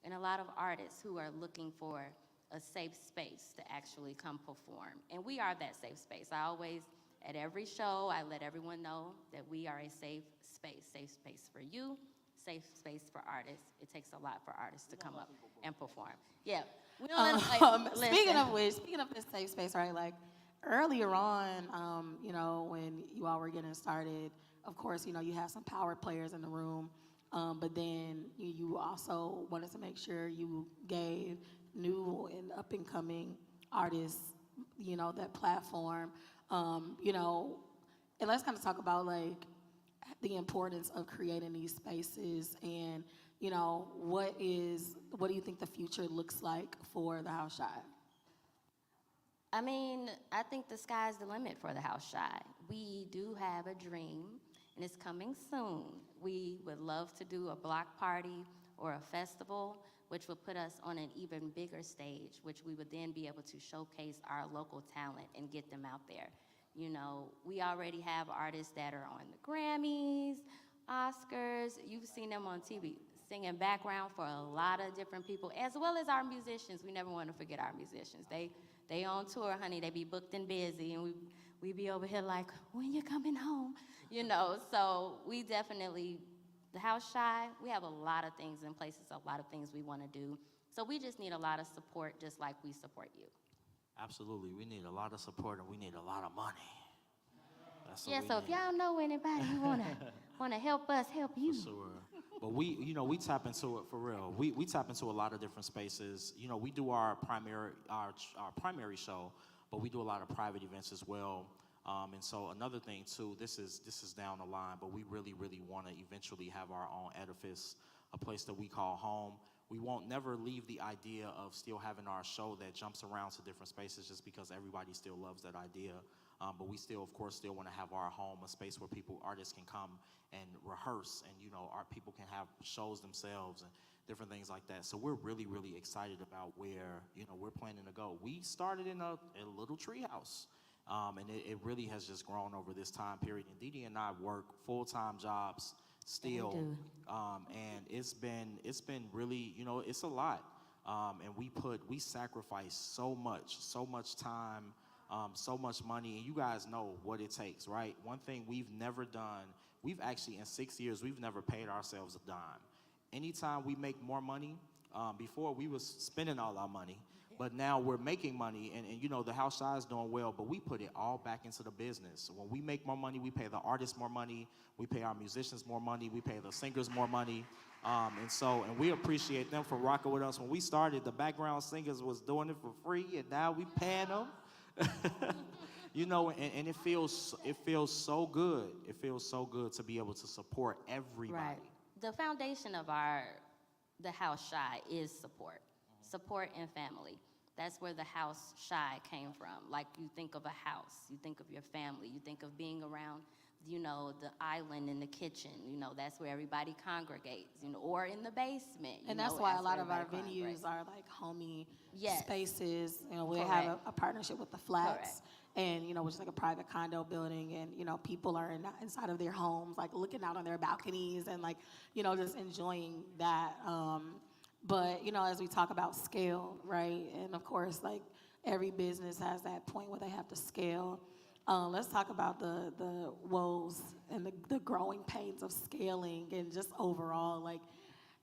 and a lot of artists who are looking for a safe space to actually come perform. And we are that safe space. I always, at every show, I let everyone know that we are a safe space for you, safe space for artists. It takes a lot for artists to come up and perform. Yeah. We don't Speaking of this safe space, right? Like earlier on, you know, when you all were getting started, of course, you know, you have some power players in the room, but then you also wanted to make sure you gave new and up and coming artists, you know, that platform, you know, and let's kind of talk about like the importance of creating these spaces and, you know, what do you think the future looks like for the House Shy? I mean, I think the sky's the limit for the House Shy. We do have a dream, and it's coming soon. We would love to do a block party or a festival, which would put us on an even bigger stage, which we would then be able to showcase our local talent and get them out there. You know, we already have artists that are on the Grammys, Oscars. You've seen them on TV. singing background for a lot of different people, as well as our musicians. We never want to forget our musicians. They on tour, honey. They be booked and busy, and we be over here like, when you coming home? You know, so we definitely, the House Shy, we have a lot of things in places, a lot of things we want to do. So we just need a lot of support, just like we support you. Absolutely. We need a lot of support and we need a lot of money. That's what Yeah, we so if need. y'all know anybody who wanna help us help you. For sure. But we tap into it for real. We tap into a lot of different spaces. You know, we do our primary show, but we do a lot of private events as well. And so another thing too, this is down the line, but we really want to eventually have our own edifice, a place that we call home. We won't never leave the idea of still having our show that jumps around to different spaces just because everybody still loves that idea. But we still, of course, still want to have our home, a space where artists can come and rehearse, and our people can have shows themselves and different things like that. So we're really excited about where we're planning to go. We started in a little treehouse, and it really has just grown over this time period. And Dee Dee and I work full-time jobs still, and it's been really it's a lot, and we sacrifice so much time. So much money, and you guys know what it takes, right? One thing we've never done, we've actually, in 6 years, we've never paid ourselves a dime. Anytime we make more money, before we was spending all our money, but now we're making money, and the House Shy is doing well, but we put it all back into the business. When we make more money, we pay the artists more money, we pay our musicians more money, we pay the singers more money, and we appreciate them for rocking with us. When we started, the background singers was doing it for free, and now we paying them. And it feels so good. It feels so good to be able to support everybody. Right. The foundation of the House Shy is support and family. That's where the House Shy came from. Like, you think of a house, you think of your family, you think of being around, the island in the kitchen, that's where everybody congregates, or in the basement. And that's why a lot of our venues are like homey spaces. We have a partnership with the Flats, and which is like a private condo building, and people are inside of their homes, like looking out on their balconies and like just enjoying that. But as we talk about scale, right, and of course like every business has that point where they have to scale. Let's talk about the woes and the growing pains of scaling, and just overall like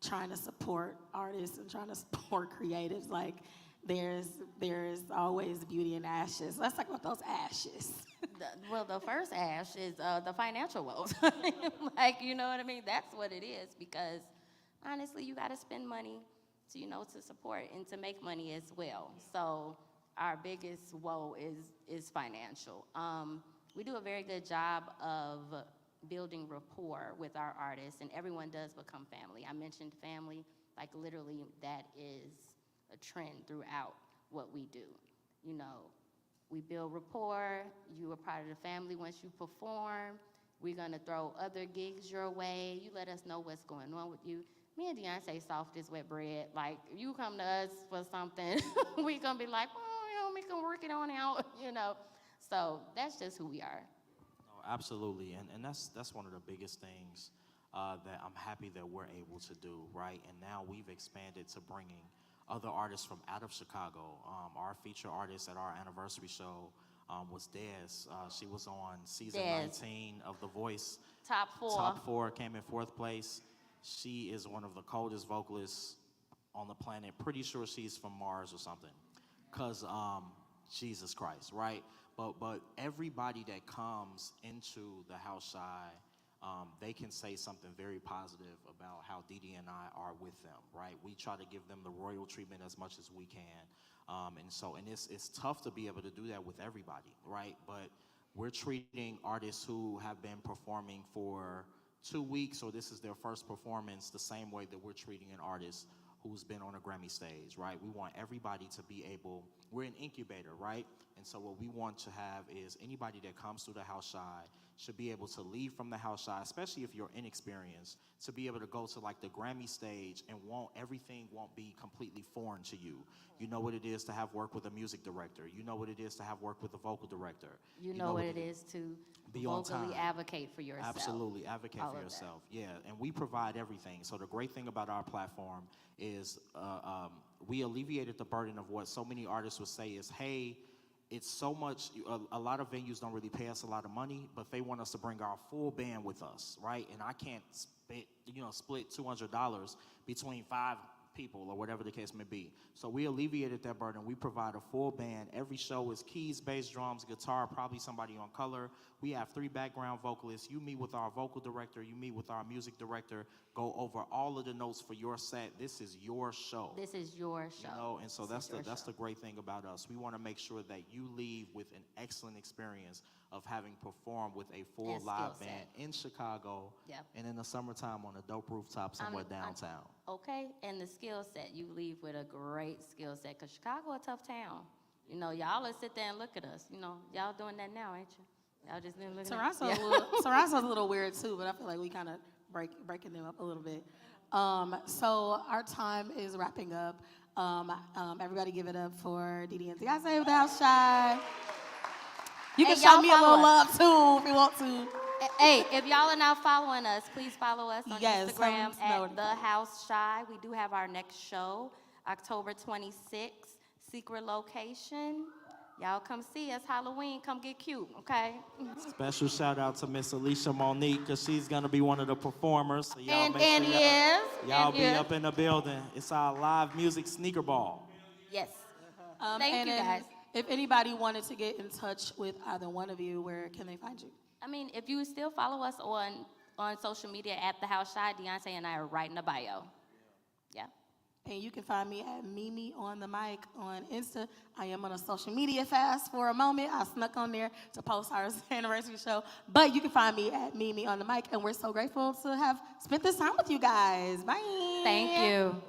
trying to support artists and trying to support creatives. Like there's always beauty in ashes. Let's talk about those ashes. The first ash is the financial woes. Like, you know what I mean? That's what it is, because honestly, you got to spend money to support and to make money as well. So our biggest woe is financial. We do a very good job of building rapport with our artists, and everyone does become family. I mentioned family, like literally that is a trend throughout what we do. We build rapport, you are part of the family once you perform. We're gonna throw other gigs your way. You let us know what's going on with you. Me and Deontay soft as wet bread. Like, you come to us for something, we gonna be like, we can work it on out, So that's just who we are. No, absolutely, and that's one of the biggest things that I'm happy that we're able to do, right? And now we've expanded to bringing other artists from out of Chicago. Our feature artist at our anniversary show was Des. She was on season 19 of The Voice. Top 4. Top 4, came in 4th place. She is one of the coldest vocalists on the planet. Pretty sure she's from Mars or something. Because Jesus Christ, right? But everybody that comes into the House Shy, they can say something very positive about how Dee Dee and I are with them, right? We try to give them the royal treatment as much as we can. And it's tough to be able to do that with everybody, right? But we're treating artists who have been performing for 2 weeks, or this is their first performance, the same way that we're treating an artist who's been on a Grammy stage, right? We want everybody to be able, we're an incubator, right? And so what we want to have is anybody that comes through the House Shy should be able to leave from the house shy, especially if you're inexperienced, to be able to go to like the Grammy stage and everything won't be completely foreign to you. You know what it is to have work with a music director. You know what it is to have work with a vocal director. You know what it is to be on vocally time. advocate for yourself. Absolutely, advocate for yourself. Yeah, and we provide everything. So the great thing about our platform is we alleviated the burden of what so many artists would say is, hey, it's so much, a lot of venues don't really pay us a lot of money, but they want us to bring our full band with us, right? And I can't split $200 between 5 people or whatever the case may be. So we alleviated that burden. We provide a full band. Every show is keys, bass, drums, guitar, probably somebody on color. We have 3 background vocalists. You meet with our vocal director. You meet with our music director. Go over all of the notes for your set. This is your show. This is your show. You know, and so that's the great thing about us. We want to make sure that you leave with an excellent experience of having performed with a full live band in Chicago and in the summertime on a dope rooftop somewhere downtown. Okay, and the skill set, you leave with a great skill set, because Chicago a tough town. You know, y'all will sit there and look at us. You know, y'all doing that now, ain't you? Y'all just didn't look at us. Toronto's a little weird too, but I feel like we kind of breaking them up a little bit. So our time is wrapping up. Everybody give it up for Didi and Beyonce with the House Shy. You can show me a little love too if you want to. Hey, if y'all are not following us, please follow us on Instagram at The House Shy. We do have our next show, October 26th, secret location. Y'all come see us, Halloween, come get cute, okay? Special shout out to Miss Alicia Monique, because she's going to be one of the performers. So y'all be up in the building. It's our live music sneaker ball. Yes. Thank you, guys. If anybody wanted to get in touch with either one of you, where can they find you? I mean, if you still follow us on social media at The House Shy, Deontay and I are right in the bio. Yeah. And you can find me at Mimi on the mic on Insta. I am on a social media fast for a moment. I snuck on there to post our anniversary show. But you can find me at Mimi on the mic. And we're so grateful to have spent this time with you guys. Bye. Thank you.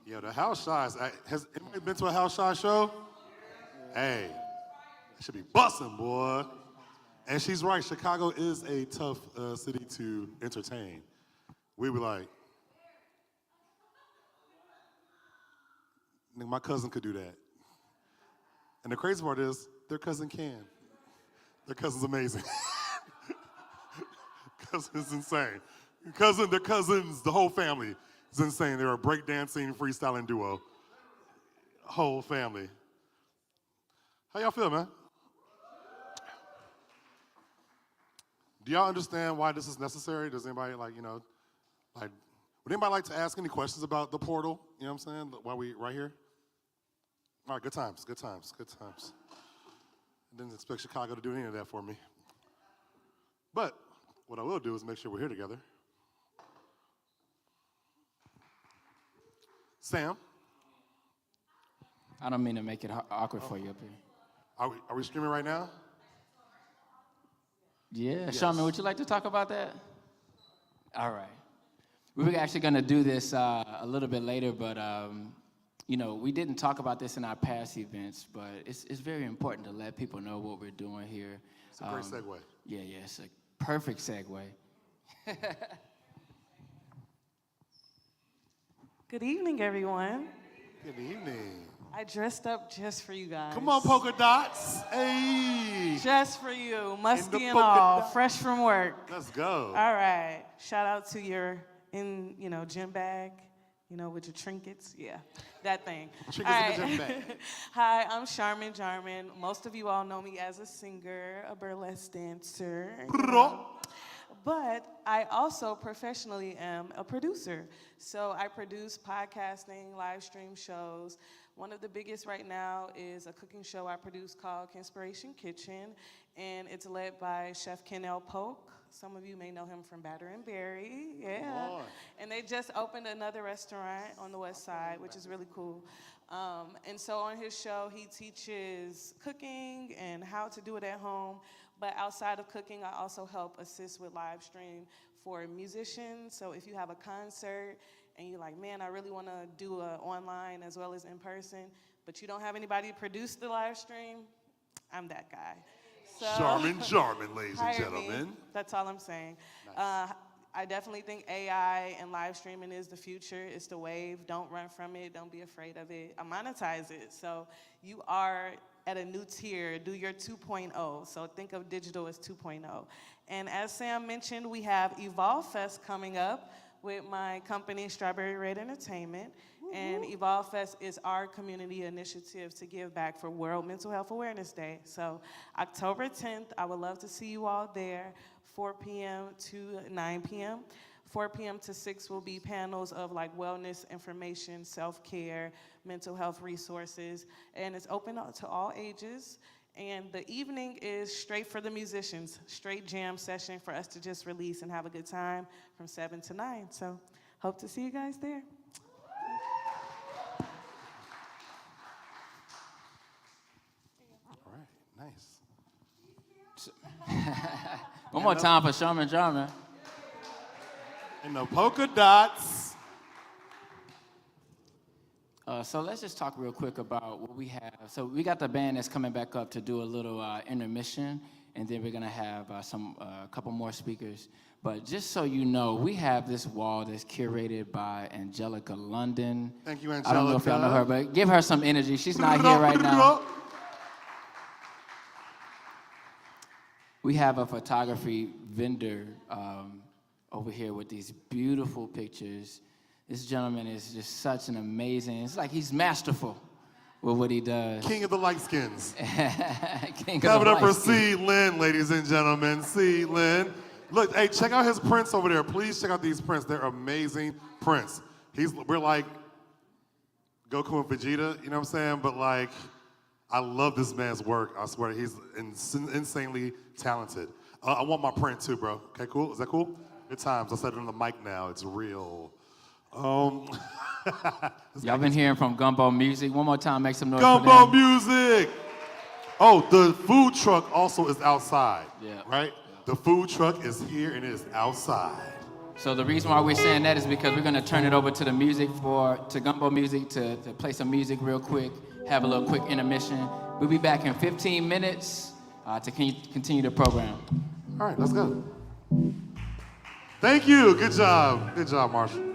Yeah, the House Shy has anybody been to a House Shy show? Hey, it should be busting, boy. And she's right, Chicago is a tough city to entertain. We were like, my cousin could do that. And the crazy part is, their cousin can. Their cousin's amazing. Cousin's insane. Their cousins, the whole family. It's insane. They're a breakdancing, freestyling duo. Whole family. How y'all feel, man? Do y'all understand why this is necessary? Does anybody would anybody like to ask any questions about the portal? You know what I'm saying? While we right here? All right, good times. I didn't expect Chicago to do any of that for me. But what I will do is make sure we're here together. Sam? I don't mean to make it awkward for you up here. Are we streaming right now? Yeah. Yes. Sharman, would you like to talk about that? All right. We were actually going to do this a little bit later, but we didn't talk about this in our past events, but it's very important to let people know what we're doing here. It's a great segue. Yeah, it's a perfect segue. Good evening, everyone. Good evening. I dressed up just for you guys. Come on, polka dots. Hey. Just for you, musty and all, fresh from work. Let's go. All right. Shout out to your gym bag, with your trinkets. Yeah, that thing. Trinkets in the gym bag. Hi, I'm Charmin Jarman. Most of you all know me as a singer, a burlesque dancer. But I also professionally am a producer. So I produce podcasting, live stream shows. One of the biggest right now is a cooking show I produce called Kinspiration Kitchen, and it's led by Chef Kennel Polk. Some of you may know him from Batter and Berry, yeah. Lord. And they just opened another restaurant on the west side, which is really cool. And so on his show, he teaches cooking and how to do it at home. But outside of cooking, I also help assist with live stream for musicians. So if you have a concert and you're like, man, I really want to do a online as well as in person, but you don't have anybody to produce the live stream, I'm that guy. So, Jarman, ladies and hire gentlemen. me. That's all I'm saying. Nice. I definitely think AI and live streaming is the future. It's the wave. Don't run from it. Don't be afraid of it. I monetize it. So you are at a new tier. Do your 2.0. So think of digital as 2.0. And as Sam mentioned, we have Evolve Fest coming up with my company, Strawberry Red Entertainment. And Evolve Fest is our community initiative to give back for World Mental Health Awareness Day. So October 10th, I would love to see you all there, 4 p.m. to 9 p.m. 4 p.m. to 6 will be panels of like wellness information, self-care, mental health resources, and it's open to all ages. And the evening is straight for the musicians, straight jam session for us to just release and have a good time from 7 to 9. So hope to see you guys there. All right, nice. One more time for Sherman Jarman. And the polka dots. So let's just talk real quick about what we have. So we got the band that's coming back up to do a little intermission, and then we're gonna have a couple more speakers. But just so you know, we have this wall that's curated by Angelica London. Thank you, Angelica. I don't know if y'all know her, but give her some energy. She's not here right now. We have a photography vendor over here with these beautiful pictures. This gentleman is just such an amazing, it's like he's masterful with what he does. King of the light skins. King Have of it the up for light skins. C. Lynn, ladies and gentlemen. C. Lynn. Look, hey, check out his prints over there. Please check out these prints. They're amazing prints. We're like Goku and Vegeta, you know what I'm saying? But like, I love this man's work. I swear, he's insanely talented. I want my print too, bro. Okay, cool? Is that cool? Good times. I said it on the mic now. It's real. Y'all been hearing from Gumbo Music. One more time, make some noise Gumbo for them. Music. Oh, the food truck also is outside. Yeah. Right? The food truck is here and it is outside. So the reason why we're saying that is because we're gonna turn it over to the music to Gumbo Music to play some music real quick, have a little quick intermission. We'll be back in 15 minutes to continue the program. All right, let's go. Thank you. Good job. Good job, Marshall.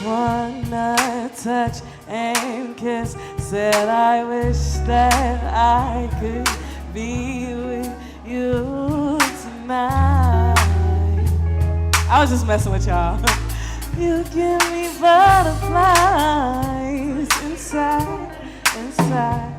wanna touch and kiss. Said I wish that I could be with you tonight. I was just messing with y'all. You give me butterflies inside, inside.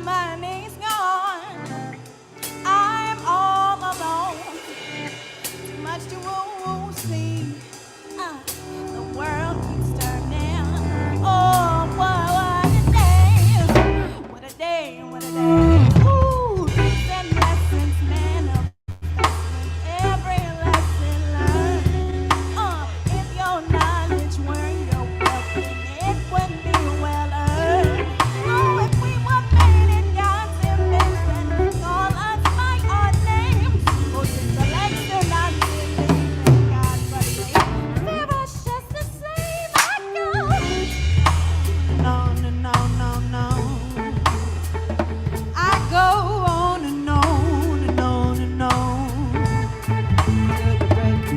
money's gone. I'm all alone. Too much to see. The world keeps turning. Oh, what a day. What a day, what a day. Ooh, and lessons, man. Every lesson learned. If your knowledge were your wealth, then it would be well earned. Oh, if we were made in God's image, then call us by our names. Oh, intellectual, not believing God, but fear us just the same. I go. No, no, no, no, no. I go on and on and on and on.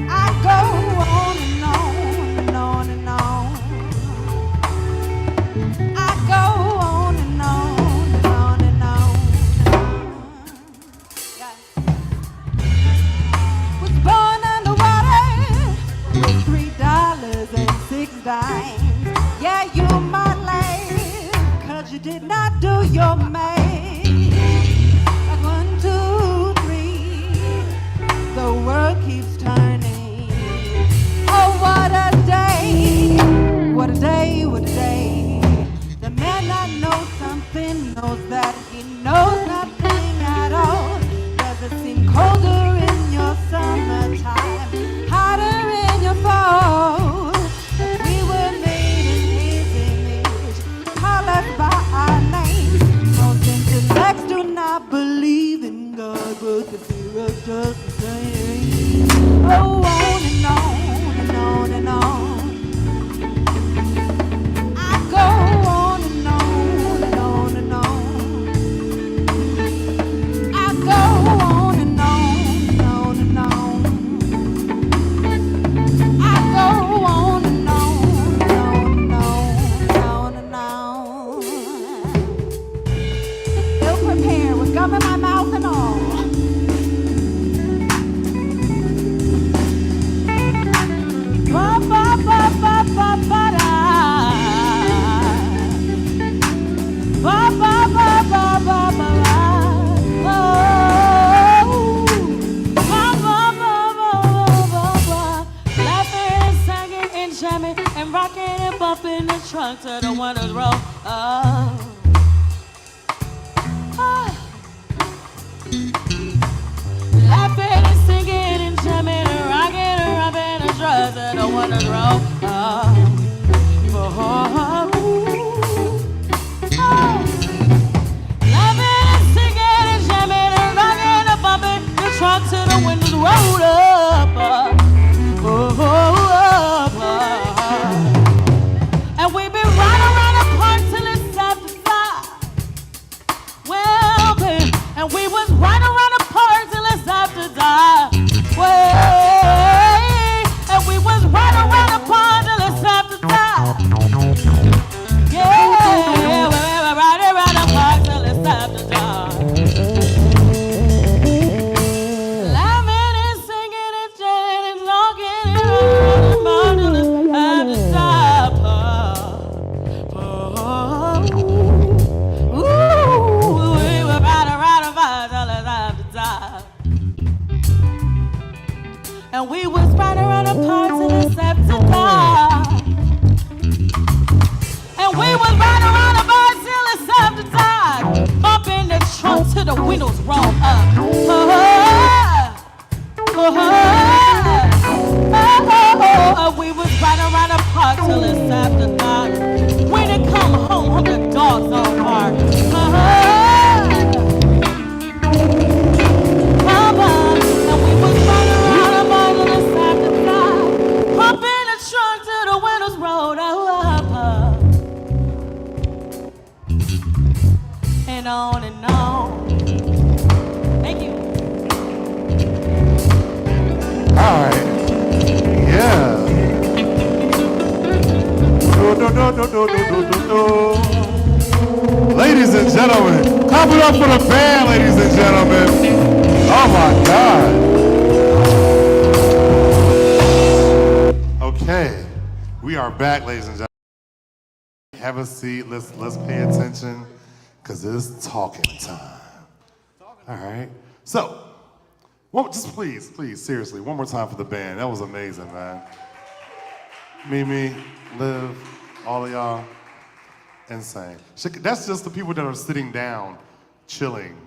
I go on and on and on and on. I go on and on and on and on. Yeah. Was born underwater with $3.06. Yeah, you might laugh, 'cause you did not do your math. Like 1, 2, 3. The world keeps turning. Oh, what a day! What a day, what a day. The man that knows something knows that he knows nothing at all. Does it seem colder in your summertime, hotter in your fall? We were made in his image, call us by our names. Most intellects do not believe in God, but the fear of just the same. Oh, on and on and on and on. I go on and on and on and on. I go on and on and on and on. I go on and on and on and on and on. Ill prepared with gum in my mouth and all. Ba ba ba ba ba ba da. Ba ba ba ba ba ba ba. Oh. Ba ba ba ba ba ba. Laughing and singing and jamming and rocking and bumping the trunk to the windows roll. Oh. Ah. Laughing and singing and jamming and rocking and rubbing the drums to the windows roll. Oh. Oh. Oh. Laughing and singing and jamming and rocking and bumping the trunk to the windows rolled up. Oh. And we been riding around the park till it's after 5. Well, babe, and we was right around the park till it's after dark. Well, and we was right around the park till it's after dark. Yeah, we were right around the park till it's after dark. Laughing and singing and chanting and talking and running about till it's after dark. Ooh, we were right around the park till it's after dark. And we was right around the park till it's after dark. And we was right around the park till it's after dark. Bumping the trunk till the windows roll up. We was right around the park till it's after dark. When it come home, the dogs on bark. And we was right around the park till it's after dark. Pumping the trunk till the windows rolled up. And on and on. Thank you. All right. Yeah. No, no, no, no, no, no, no, no. Ladies and gentlemen, clap it up for the band, ladies and gentlemen. Oh my God. Okay, we are back, ladies and gentlemen. Have a seat. Let's pay attention. because it's talking time. All right. So, just please, seriously, one more time for the band. That was amazing, man. Mimi, Liv, all of y'all, insane. That's just the people that are sitting down, chilling,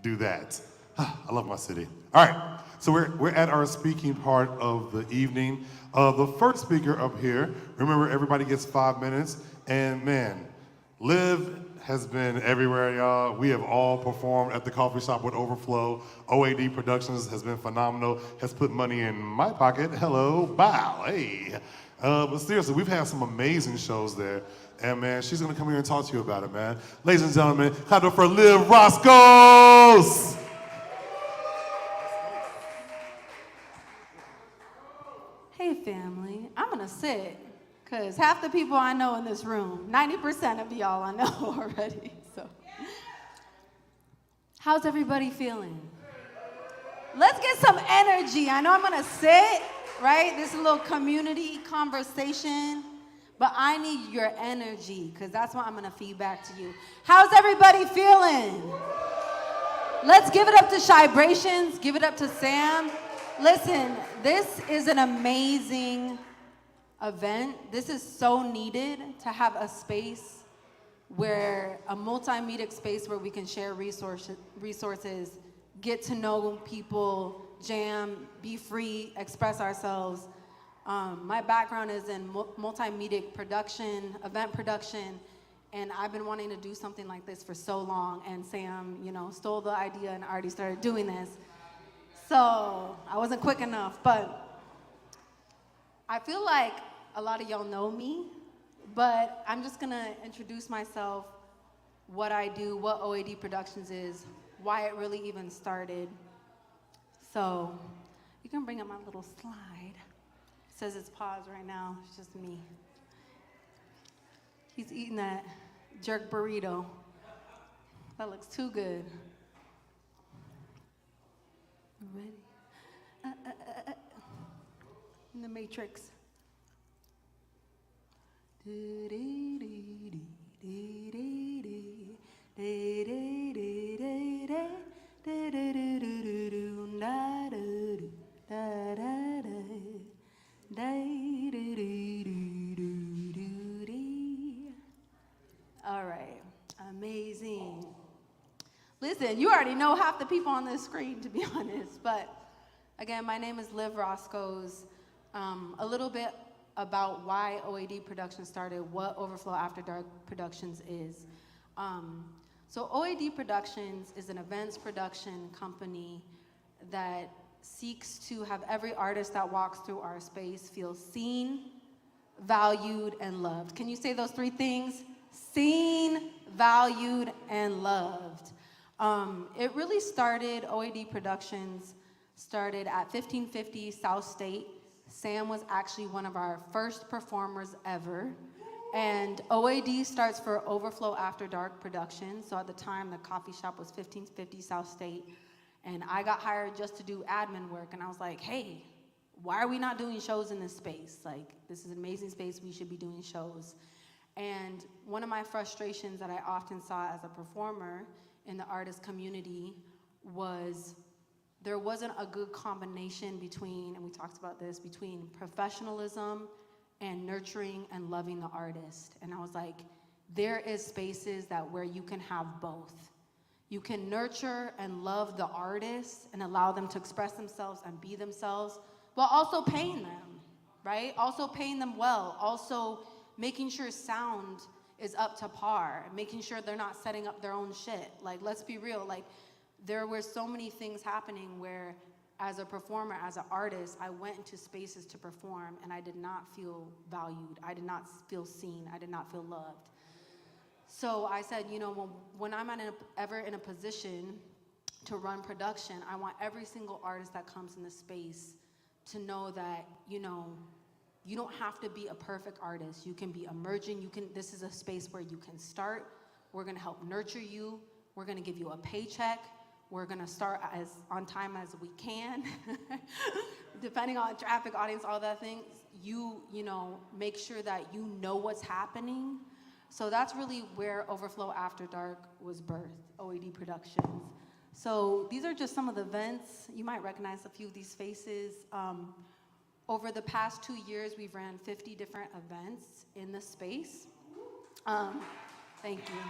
do that. I love my city. All right, so we're at our speaking part of the evening. The first speaker up here, remember everybody gets 5 minutes, and man, Liv has been everywhere, y'all. We have all performed at the coffee shop with Overflow. OAD Productions has been phenomenal, has put money in my pocket. Hello, bow, hey. But seriously, we've had some amazing shows there. And man, she's gonna come here and talk to you about it, man. Ladies and gentlemen, clap it up for Liv Roscoe's! Hey family, I'm gonna sit, cause half the people I know in this room, 90% of y'all I know already, so. How's everybody feeling? Let's get some energy. I know I'm gonna sit, right? This is a little community conversation, but I need your energy, cause that's what I'm gonna feed back to you. How's everybody feeling? Let's give it up to ChiBrations, give it up to Sam. Listen, this is an amazing event. This is so needed to have a space where, a multimedia space where we can share resources, get to know people, jam, be free, express ourselves. My background is in multimedia production, event production, and I've been wanting to do something like this for so long, and Sam, stole the idea and already started doing this. So I wasn't quick enough, but I feel like a lot of y'all know me, but I'm just gonna introduce myself, what I do, what OAD Productions is, why it really even started. So you can bring up my little slide. It says it's paused right now, it's just me. He's eating that jerk burrito. That looks too good. Ready? In the Matrix. All right, amazing. Listen, you already know half the people on this screen, to be honest, but again, my name is Liv Roscoe's. A little bit about why OAD Productions started, what Overflow After Dark Productions is. So OAD Productions is an events production company that seeks to have every artist that walks through our space feel seen, valued, and loved. Can you say those three things? Seen, valued, and loved. It really started, OAD Productions started at 1550 South State. Sam was actually one of our first performers ever. And OAD starts for Overflow After Dark Productions. So at the time, the coffee shop was 1550 South State. And I got hired just to do admin work. And I was like, hey, why are we not doing shows in this space? Like, this is an amazing space, we should be doing shows. And one of my frustrations that I often saw as a performer in the artist community was there wasn't a good combination between, and we talked about this, between professionalism and nurturing and loving the artist. And I was like, there is spaces where you can have both. You can nurture and love the artist and allow them to express themselves and be themselves, while also paying them, right? Also paying them well, also making sure sound is up to par, making sure they're not setting up their own shit. Like, let's be real, like, there were so many things happening where, as a performer, as an artist, I went into spaces to perform and I did not feel valued. I did not feel seen. I did not feel loved. So I said, when I'm ever in a position to run production, I want every single artist that comes in the space to know that, you don't have to be a perfect artist. You can be emerging. This is a space where you can start. We're gonna help nurture you. We're gonna give you a paycheck. We're gonna start as on time as we can, depending on traffic, audience, all that things. You make sure that you know what's happening. So that's really where Overflow After Dark was birthed, OAD Productions. So these are just some of the events. You might recognize a few of these faces. Over the past 2 years, we've ran 50 different events in the space. Thank you.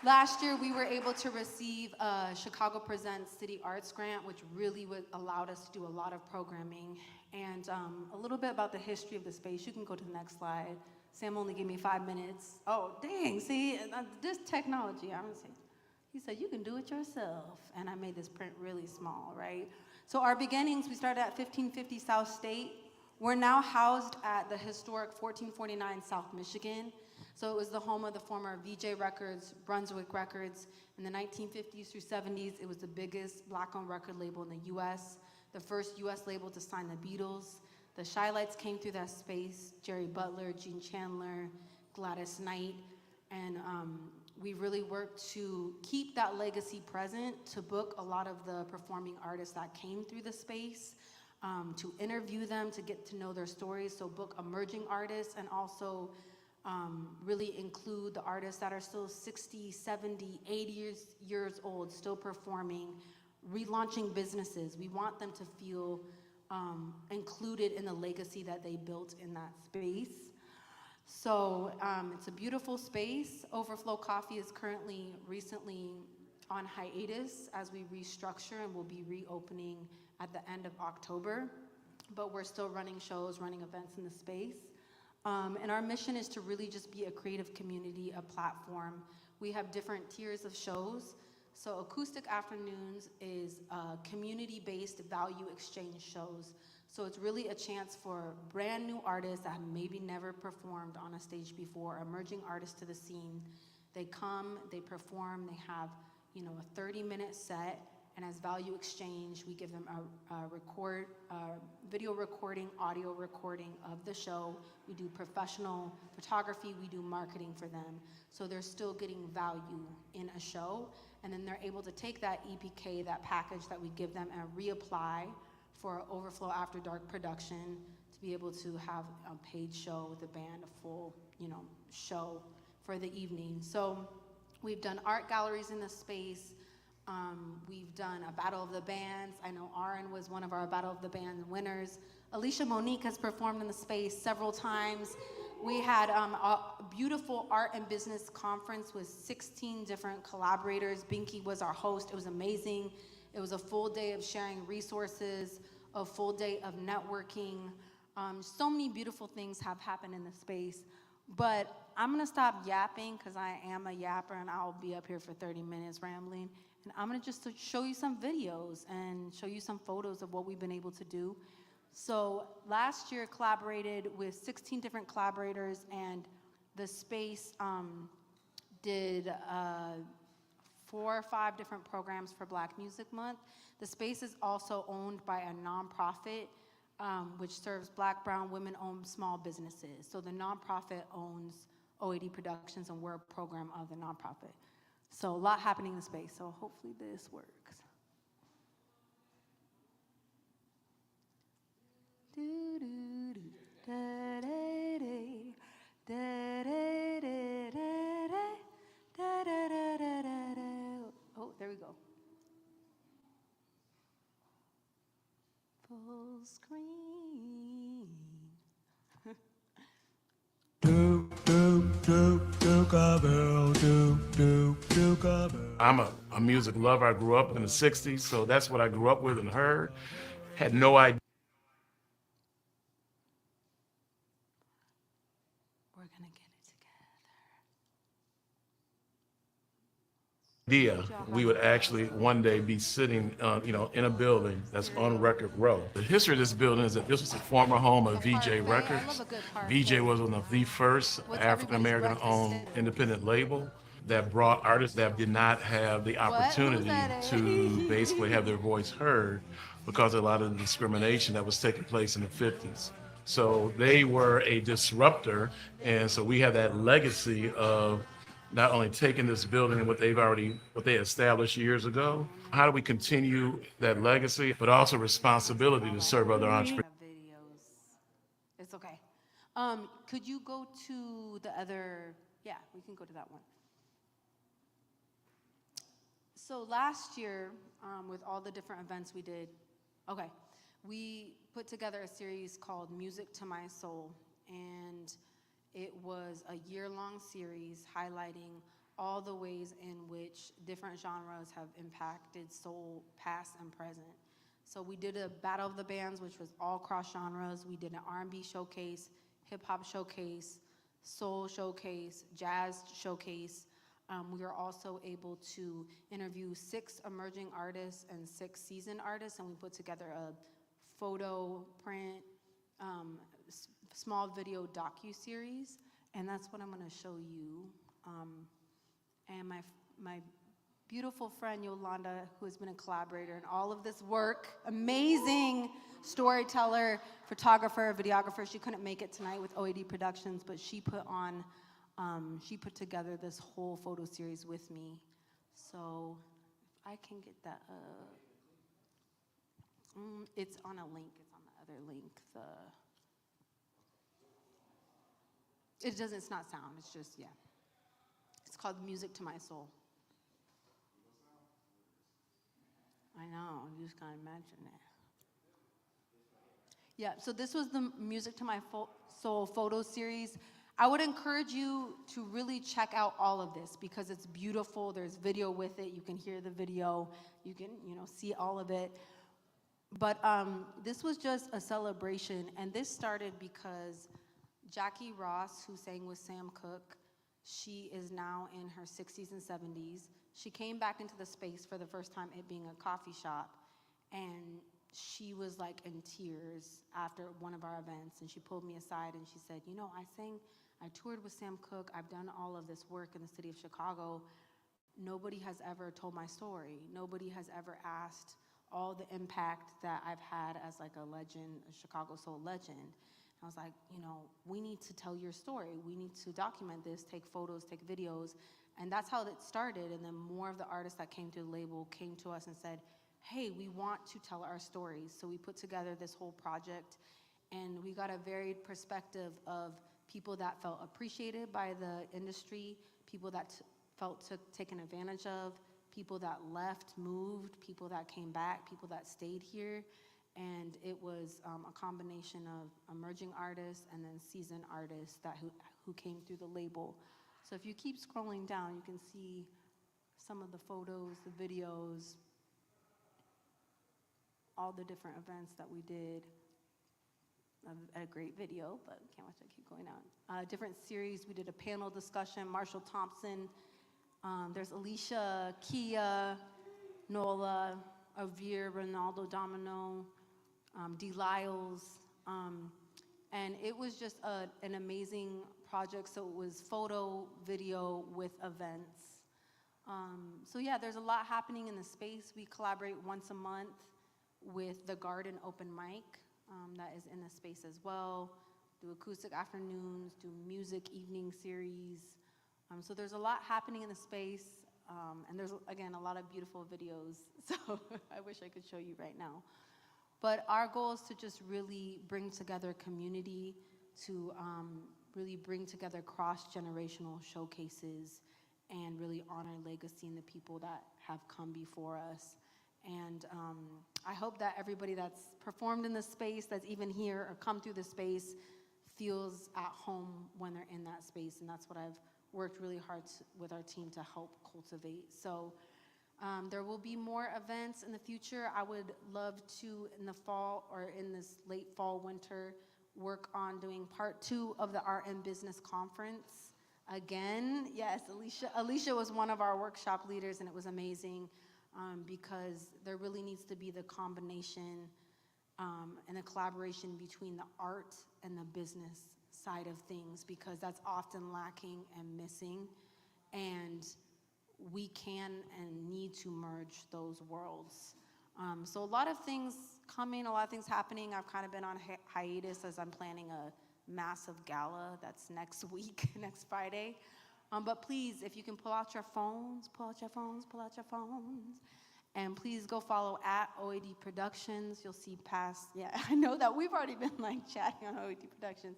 Last year, we were able to receive a Chicago Presents City Arts Grant, which really allowed us to do a lot of programming. And a little bit about the history of the space. You can go to the next slide. Sam only gave me 5 minutes. Oh, dang, see, this technology, I'm gonna say, he said, you can do it yourself. And I made this print really small, right? So our beginnings, we started at 1550 South State. We're now housed at the historic 1449 South Michigan. So it was the home of the former VJ Records, Brunswick Records. In the 1950s through 70s, it was the biggest black-owned record label in the US, the first US label to sign the Beatles. The Shy-Lights came through that space, Jerry Butler, Gene Chandler, Gladys Knight, and we really worked to keep that legacy present, to book a lot of the performing artists that came through the space, to interview them, to get to know their stories, so book emerging artists, and also really include the artists that are still 60, 70, 80 years old, still performing, relaunching businesses. We want them to feel included in the legacy that they built in that space. So it's a beautiful space. Overflow Coffee is recently on hiatus as we restructure, and will be reopening at the end of October. But we're still running shows, running events in the space. And our mission is to really just be a creative community, a platform. We have different tiers of shows. So Acoustic Afternoons is community-based value exchange shows. So it's really a chance for brand new artists that have maybe never performed on a stage before, emerging artists to the scene. They come, they perform, they have, a 30-minute set, and as value exchange, we give them a video recording, audio recording of the show. We do professional photography, we do marketing for them. So they're still getting value in a show, and then they're able to take that EPK, that package that we give them, and reapply for Overflow After Dark production to be able to have a paid show with a band, a full, show for the evening. So we've done art galleries in the space. We've done a Battle of the Bands. I know Aaron was one of our Battle of the Bands winners. Alicia Monique has performed in the space several times. We had a beautiful art and business conference with 16 different collaborators. Binky was our host. It was amazing. It was a full day of sharing resources, a full day of networking. So many beautiful things have happened in the space. But I'm gonna stop yapping, because I am a yapper and I'll be up here for 30 minutes rambling. And I'm gonna just show you some videos and show you some photos of what we've been able to do. So last year collaborated with 16 different collaborators, and the space did 4 or 5 different programs for Black Music Month. The space is also owned by a nonprofit which serves Black, brown, women-owned small businesses. So the nonprofit owns OAD Productions, and we're a program of the nonprofit. So a lot happening in the space, so hopefully this works. Oh, there we go. Full screen. I'm a music lover. I grew up in the 60s, so that's what I grew up with and heard. Had no idea. We're gonna get it together. We would actually one day be sitting, in a building that's on Record Row. The history of this building is that this was a former home of VJ Records. VJ was one of the first African-American owned independent label that brought artists that did not have the opportunity to basically have their voice heard because of a lot of the discrimination that was taking place in the 50s. So they were a disruptor, and so we have that legacy of not only taking this building and what they established years ago. How do we continue that legacy, but also responsibility to serve other entrepreneurs? Videos. It's okay. Could you go to the other? Yeah, we can go to that one. So last year, with all the different events we did, we put together a series called Music to My Soul, and it was a year-long series highlighting all the ways in which different genres have impacted soul, past and present. So we did a Battle of the Bands, which was all cross genres. We did an R&B showcase, hip-hop showcase, soul showcase, jazz showcase. We were also able to interview 6 emerging artists and 6 seasoned artists, and we put together a photo, print, small video docu-series, and that's what I'm gonna show you. And my beautiful friend Yolanda, who has been a collaborator in all of this work, amazing storyteller, photographer, videographer. She couldn't make it tonight with OAD Productions, but she put together this whole photo series with me. So if I can get that up. It's on a link, it's on the other link. It's not sound, it's just, yeah. It's called Music to My Soul. I know, you just can't imagine it. Yeah, so this was the Music to My Soul photo series. I would encourage you to really check out all of this because it's beautiful. There's video with it. You can hear the video. You can, see all of it. But this was just a celebration, and this started because Jackie Ross, who sang with Sam Cooke, she is now in her 60s and 70s. She came back into the space for the first time, it being a coffee shop, and she was like in tears after one of our events, and she pulled me aside and she said, I toured with Sam Cooke, I've done all of this work in the city of Chicago. Nobody has ever told my story. Nobody has ever asked all the impact that I've had as like a legend, a Chicago soul legend. I was like, we need to tell your story. We need to document this, take photos, take videos. And that's how it started. And then more of the artists that came to the label came to us and said, hey, we want to tell our stories. So we put together this whole project, and we got a varied perspective of people that felt appreciated by the industry, people that felt taken advantage of, people that left, moved, people that came back, people that stayed here. And it was a combination of emerging artists and then seasoned artists who came through the label. So if you keep scrolling down, you can see some of the photos, the videos, all the different events that we did. A great video, but can't watch it keep going on. Different series, we did a panel discussion, Marshall Thompson, there's Alicia, Kia, Nola, Avir, Ronaldo Domino, D. Lyles, and it was just an amazing project. So it was photo, video with events. So yeah, there's a lot happening in the space. We collaborate once a month with the Garden Open Mic, that is in the space as well, do acoustic afternoons, do music evening series. So there's a lot happening in the space, and there's, again, a lot of beautiful videos, so I wish I could show you right now. But our goal is to just really bring together community, to really bring together cross-generational showcases and really honor legacy and the people that have come before us. And I hope that everybody that's performed in this space, that's even here or come through the space, feels at home when they're in that space. And that's what I've worked really hard with our team to help cultivate. So there will be more events in the future. I would love to, in the fall or in this late fall, winter, work on doing part 2 of the Art and Business Conference. Again, yes, Alicia was one of our workshop leaders, and it was amazing. Because there really needs to be the combination and the collaboration between the art and the business side of things, because that's often lacking and missing. And we can and need to merge those worlds. So a lot of things coming, a lot of things happening. I've kind of been on hiatus as I'm planning a massive gala that's next week, next Friday. But please, if you can pull out your phones, and please go follow at OAD Productions. You'll see past, I know that we've already been like chatting on OAD Productions.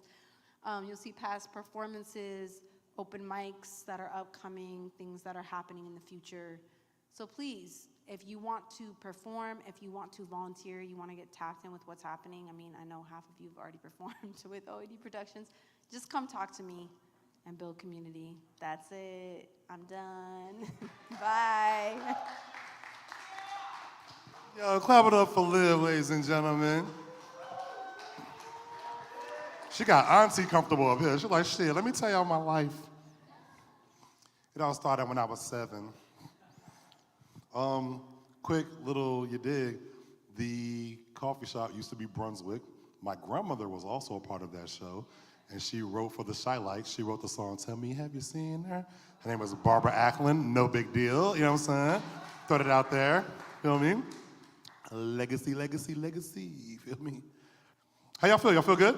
You'll see past performances, open mics that are upcoming, things that are happening in the future. So please, if you want to perform, if you want to volunteer, you want to get tapped in with what's happening. I mean, I know half of you have already performed with OED Productions. Just come talk to me and build community. That's it. I'm done. Bye. Yo, clap it up for Liv, ladies and gentlemen. She got auntie comfortable up here. She's like, shit, let me tell y'all my life. It all started when I was 7. Quick little you dig, the coffee shop used to be Brunswick. My grandmother was also a part of that show, and she wrote for the Shy Lights. She wrote the song, Tell Me, Have You Seen Her? Her name was Barbara Ackland, no big deal, you know what I'm saying? Throw it out there, feel me? Legacy, legacy, legacy, feel me? How y'all feel? Y'all feel good?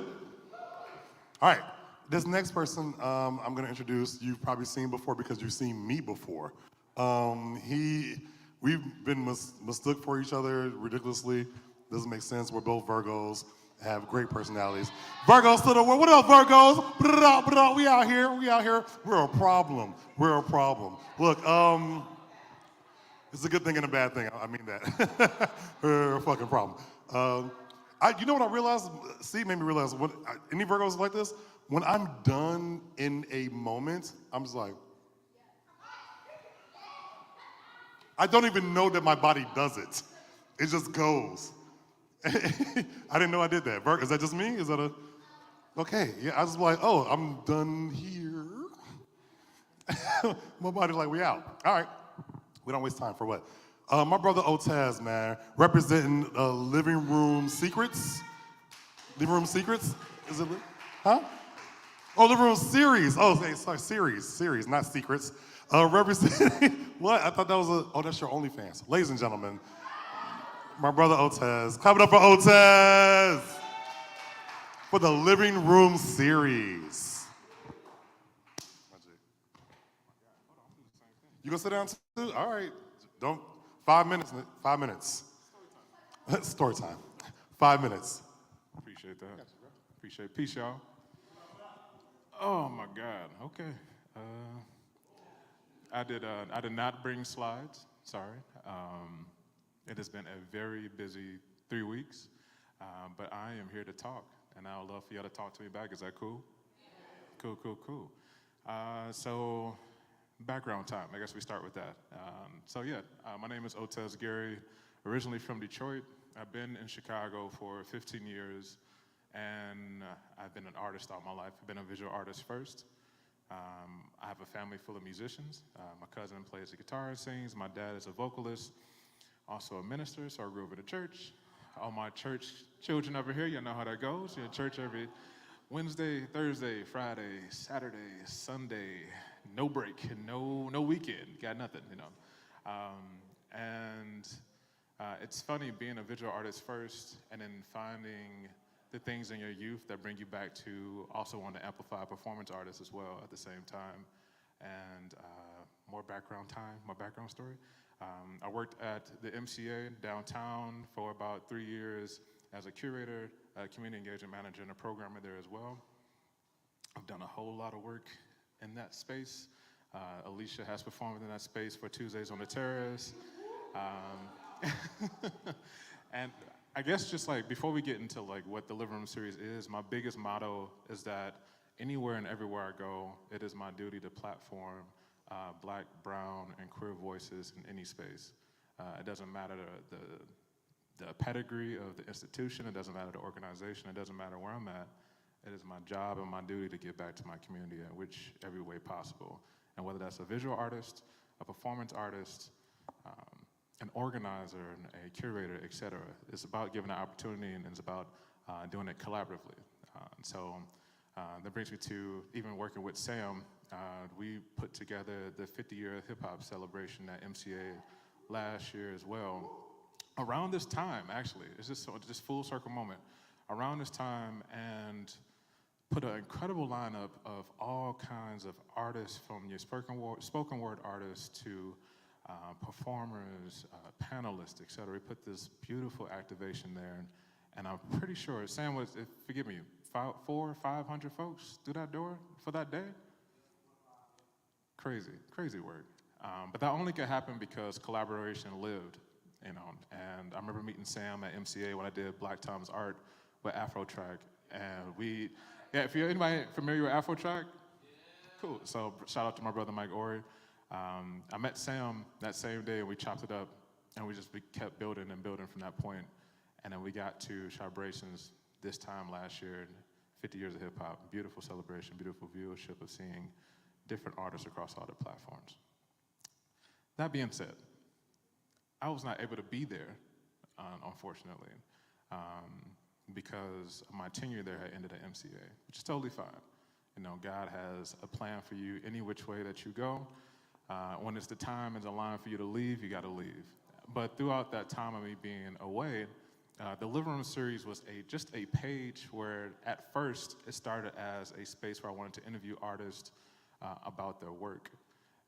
All right, this next person I'm gonna introduce, you've probably seen before because you've seen me before. We've been mistook for each other ridiculously. Doesn't make sense. We're both Virgos, have great personalities. Virgos to the world. What up, Virgos? We out here. We out here. We're a problem. We're a problem. Look, it's a good thing and a bad thing. I mean that. We're a fucking problem. You know what I realized? Steve made me realize. Any Virgos like this? When I'm done in a moment, I'm just like. I don't even know that my body does it. It just goes. I didn't know I did that. Is that just me? Is that okay, yeah, I was like, oh, I'm done here. My body's like, we out. All right, we don't waste time for what? My brother Otez, man, representing Living Room Secrets. Living Room Secrets? Is it, huh? Oh, Living Room Series. Oh, sorry, series, not secrets. Representing, what? I thought that was that's your OnlyFans. Ladies and gentlemen, my brother Otez. Clap it up for Otez for the Living Room Series. You gonna sit down too? All right, 5 minutes, 5 minutes. Story time, 5 minutes. Appreciate that. Appreciate it. Peace, y'all. Oh my God, okay. I did not bring slides, sorry. It has been a very busy 3 weeks, but I am here to talk, and I would love for y'all to talk to me back. Is that cool? Cool, cool, cool. So, background time, I guess we start with that. My name is Otez Gary, originally from Detroit. I've been in Chicago for 15 years, and I've been an artist all my life. I've been a visual artist first. I have a family full of musicians. My cousin plays the guitar and sings. My dad is a vocalist, also a minister, so I grew up in the church. All my church children over here, you know how that goes. You're in church every Wednesday, Thursday, Friday, Saturday, Sunday, no break, no weekend, got nothing, you know. It's funny being a visual artist first and then finding the things in your youth that bring you back to also want to amplify performance artists as well at the same time. And more background story. I worked at the MCA downtown for about 3 years as a curator, a community engagement manager, and a programmer there as well. I've done a whole lot of work in that space. Alicia has performed in that space for Tuesdays on the Terrace. And I guess just like before we get into like what the Living Room Series is, my biggest motto is that anywhere and everywhere I go, it is my duty to platform Black, brown, and queer voices in any space. It doesn't matter the pedigree of the institution, it doesn't matter the organization, it doesn't matter where I'm at. It is my job and my duty to give back to my community in which every way possible. And whether that's a visual artist, a performance artist, an organizer, a curator, et cetera. It's about giving an opportunity and it's about doing it collaboratively. That brings me to even working with Sam. We put together the 50-year hip-hop celebration at MCA last year as well. Around this time, actually, it's just full circle moment. Around this time, and put an incredible lineup of all kinds of artists, from your spoken word artists to performers, panelists, et cetera. We put this beautiful activation there, and I'm pretty sure Sam was, forgive me, 400 or 500 folks through that door for that day? crazy work. But that only could happen because collaboration lived, you know. And I remember meeting Sam at MCA when I did Black Tom's art with Afro Track. And if you're anybody familiar with Afro Track, cool. So shout out to my brother Mike Ori. I met Sam that same day and we chopped it up and we kept building and building from that point. And then we got to ChiBrations this time last year, 50 years of hip hop. Beautiful celebration, beautiful viewership of seeing different artists across all the platforms. That being said, I was not able to be there, unfortunately, because my tenure there had ended at MCA, which is totally fine. You know, God has a plan for you any which way that you go. When it's the time and the line for you to leave, you got to leave. But throughout that time of me being away, the Living Room series was just a page where at first it started as a space where I wanted to interview artists about their work.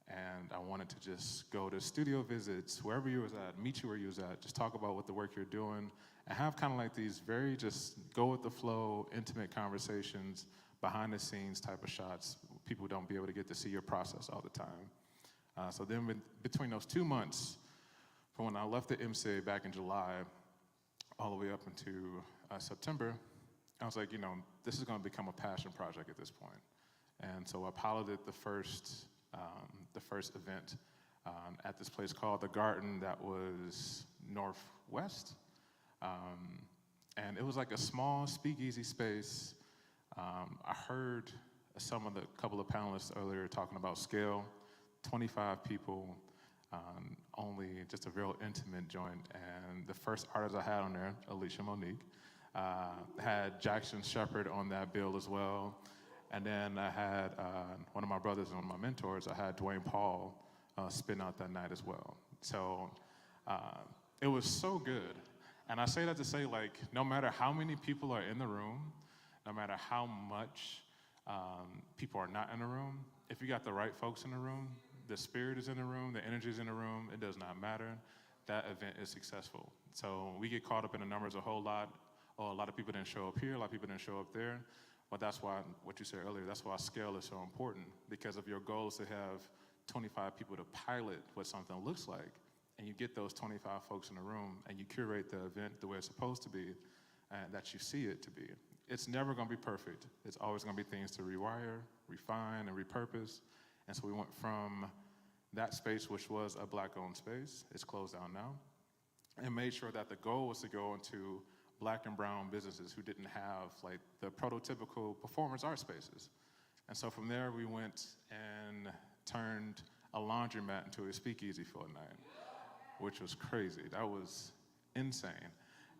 And I wanted to just go to studio visits, wherever you was at, meet you where you was at, just talk about what the work you're doing, and have kind of like these very just go with the flow, intimate conversations, behind the scenes type of shots. People don't be able to get to see your process all the time. So then between those 2 months, from when I left the MCA back in July, all the way up into September, I was like, you know, this is gonna become a passion project at this point. And so I piloted the first event at this place called The Garden that was northwest. And it was like a small speakeasy space. I heard couple of panelists earlier talking about scale, 25 people, only just a real intimate joint. And the first artist I had on there, Alicia Monique, had Jackson Shepard on that bill as well. And then I had one of my brothers and one of my mentors, I had Dwayne Paul spin out that night as well. So it was so good. And I say that to say, like, no matter how many people are in the room, no matter how much people are not in the room, if you got the right folks in the room, the spirit is in the room, the energy is in the room, it does not matter. That event is successful. So we get caught up in the numbers a whole lot. Oh, a lot of people didn't show up here, a lot of people didn't show up there. But that's why, what you said earlier, that's why scale is so important. Because if your goal is to have 25 people to pilot what something looks like, and you get those 25 folks in the room, and you curate the event the way it's supposed to be, and that you see it to be, it's never gonna be perfect. It's always gonna be things to rewire, refine, and repurpose. And so we went from that space, which was a Black-owned space, it's closed down now, and made sure that the goal was to go into Black and brown businesses who didn't have like the prototypical performance art spaces. And so from there, we went and turned a laundromat into a speakeasy for a night, which was crazy. That was insane.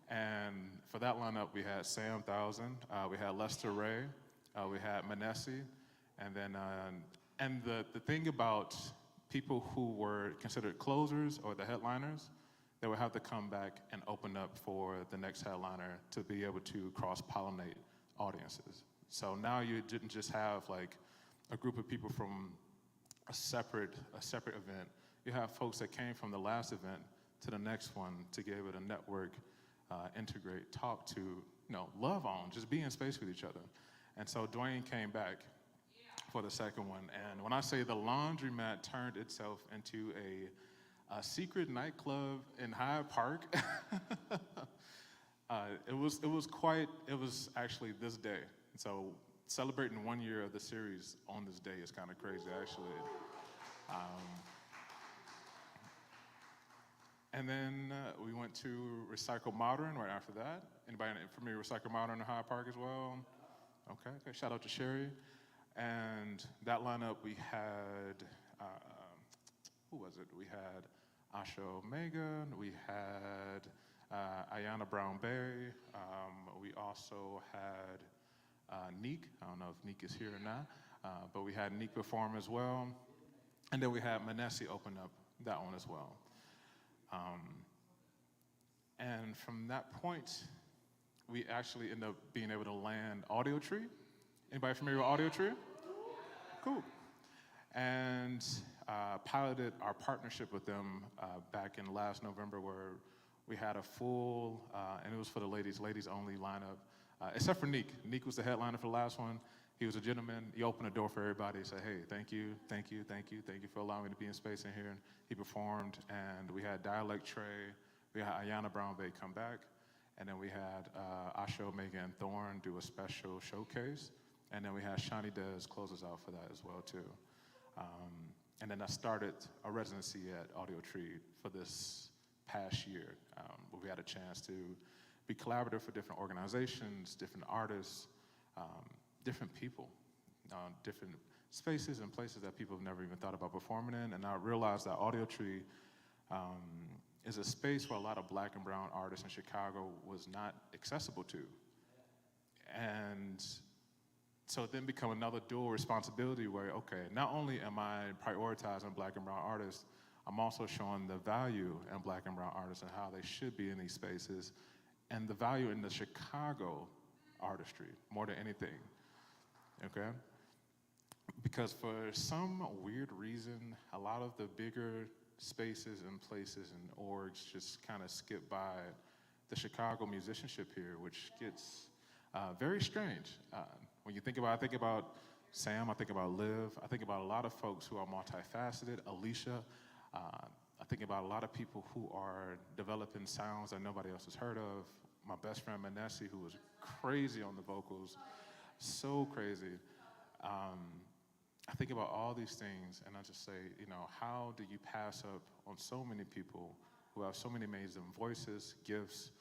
And for that lineup, we had Sam Thousand, we had Lester Ray, we had Manesi, and then, and the thing about people who were considered closers or the headliners, they would have to come back and open up for the next headliner to be able to cross-pollinate audiences. So now you didn't just have like a group of people from a separate event. You have folks that came from the last event to the next one to be able to network, integrate, talk to, you know, love on, just be in space with each other. And so Dwayne came back for the second one. And when I say the laundromat turned itself into a secret nightclub in Hyde Park, it was actually this day. So celebrating 1 year of the series on this day is kind of crazy, actually. And then we went to Recycle Modern right after that. Anybody familiar with Recycle Modern in Hyde Park as well? Okay, shout out to Sherry. And that lineup, we had, who was it? We had Asha Omega, we had Ayanna Brown-Berry, we also had Neek. I don't know if Neek is here or not, but we had Neek perform as well. And then we had Manesi open up that one as well. And from that point, we actually ended up being able to land Audio Tree. Anybody familiar with Audio Tree? Cool. And piloted our partnership with them back in last November, where we had a full, and it was for the ladies only lineup, except for Neek. Neek was the headliner for the last one, He was a gentleman. He opened the door for everybody. He said, hey, thank you, thank you, thank you, thank you for allowing me to be in space in here. And he performed, and we had Dialect Trey, we had Ayanna Brown Bay come back, and then we had Asho, Megan, and Thorne do a special showcase, and then we had Shawnee Dez close us out for that as well, too. And then I started a residency at Audio Tree for this past year, where we had a chance to be collaborative for different organizations, different artists, different people, different spaces and places that people have never even thought about performing in. And I realized that Audio Tree is a space where a lot of black and brown artists in Chicago was not accessible to. And so it then become another dual responsibility where, okay, not only am I prioritizing black and brown artists, I'm also showing the value in black and brown artists and how they should be in these spaces, and the value in the Chicago artistry more than anything, okay? Because for some weird reason, a lot of the bigger spaces and places and orgs just kind of skip by the Chicago musicianship here, which gets very strange. When you think about, I think about Sam, I think about Liv, I think about a lot of folks who are multifaceted, Alicia, I think about a lot of people who are developing sounds that nobody else has heard of. My best friend Manesi, who was crazy on the vocals, so crazy. I think about all these things, and I just say, you know, how do you pass up on so many people who have so many amazing voices, gifts,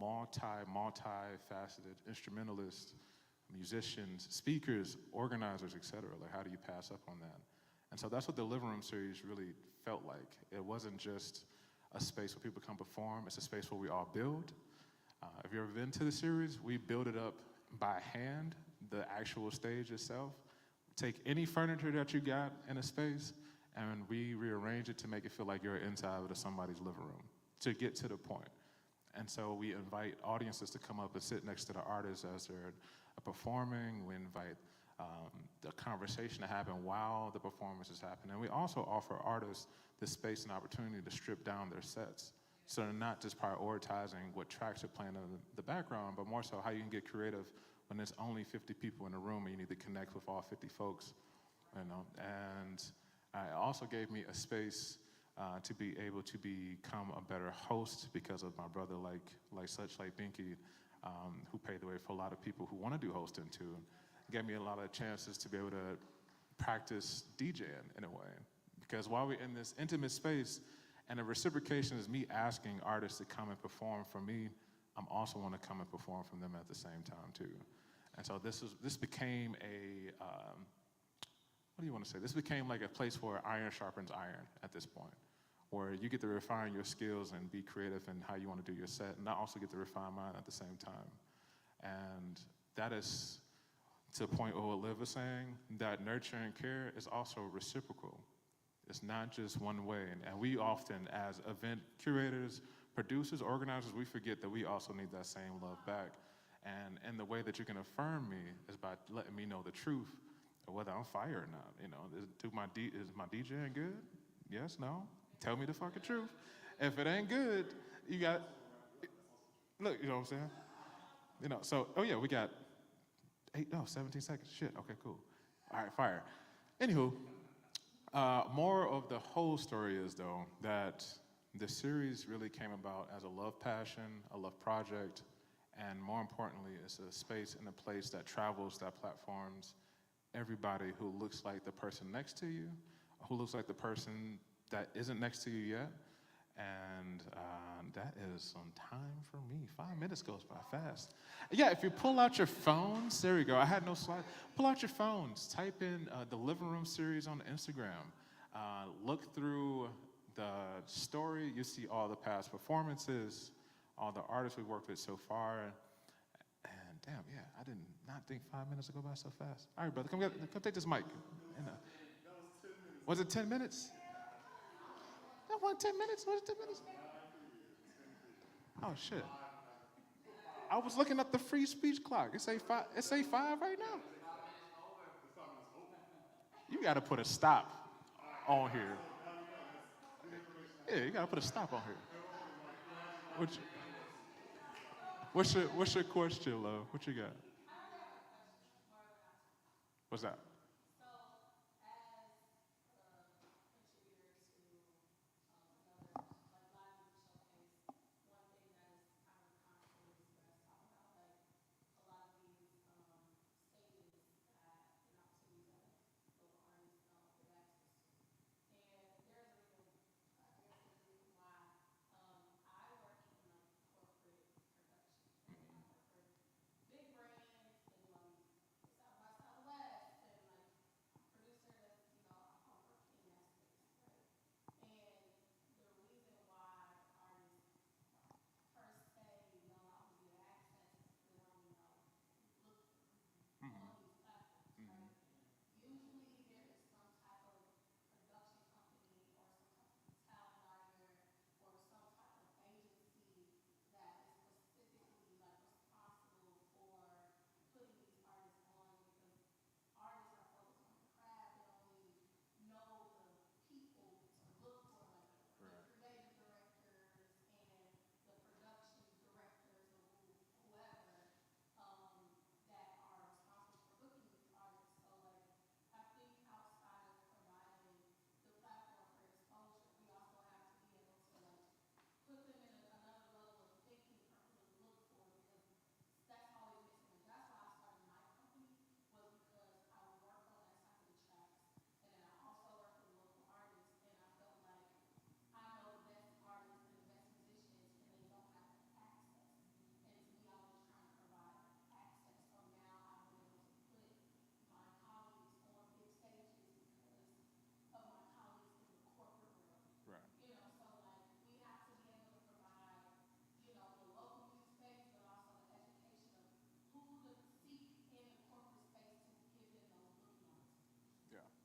multi-faceted instrumentalists, musicians, speakers, organizers, etc. Like, how do you pass up on that? And so that's what the Living Room series really felt like. It wasn't just a space where people come perform, it's a space where we all build. If you've ever been to the series, we build it up by hand, the actual stage itself. Take any furniture that you got in a space, and we rearrange it to make it feel like you're inside of somebody's living room, to get to the point. And so we invite audiences to come up and sit next to the artists as they're performing. We invite the conversation to happen while the performance is happening. And we also offer artists the space and opportunity to strip down their sets. So they're not just prioritizing what tracks are playing in the background, but more so how you can get creative when there's only 50 people in the room and you need to connect with all 50 folks, you know. And it also gave me a space to be able to become a better host because of my brother like Binky, who paved the way for a lot of people who want to do hosting too. It gave me a lot of chances to be able to practice DJing in a way. Because while we're in this intimate space, and the reciprocation is me asking artists to come and perform for me, I'm also want to come and perform for them at the same time too. And so this became a, what do you want to say? This became like a place where iron sharpens iron at this point, where you get to refine your skills and be creative in how you want to do your set, and I also get to refine mine at the same time. And that is to the point where what Liv was saying, that nurture and care is also reciprocal. It's not just one way. And we often, as event curators, producers, organizers, we forget that we also need that same love back. And the way that you can affirm me is by letting me know the truth of whether I'm fired or not. You know, is my DJing good? Yes, no? Tell me the fucking truth. If it ain't good, you got, look, you know what I'm saying? You know, so, oh yeah, we got 17 seconds. Shit, okay, cool. All right, fire. Anywho, more of the whole story is, though, that the series really came about as a love passion, a love project, and more importantly, it's a space and a place that travels, that platforms everybody who looks like the person next to you, who looks like the person that isn't next to you yet. And that is on time for me. 5 minutes goes by fast. Yeah, if you pull out your phones, there you go. I had no slide. Pull out your phones. Type in the Living Room series on Instagram. Look through the story. You see all the past performances, all the artists we worked with so far. And damn, yeah, I did not think 5 minutes would go by so fast. All right, brother, come take this mic. Was it 10 minutes? That wasn't 10 minutes? Was it 10 minutes? Oh, shit. I was looking at the free speech clock. It say 5 right now. You got to put a stop on here. Yeah, you got to put a stop on here. What's your question, love? What you got? What's that?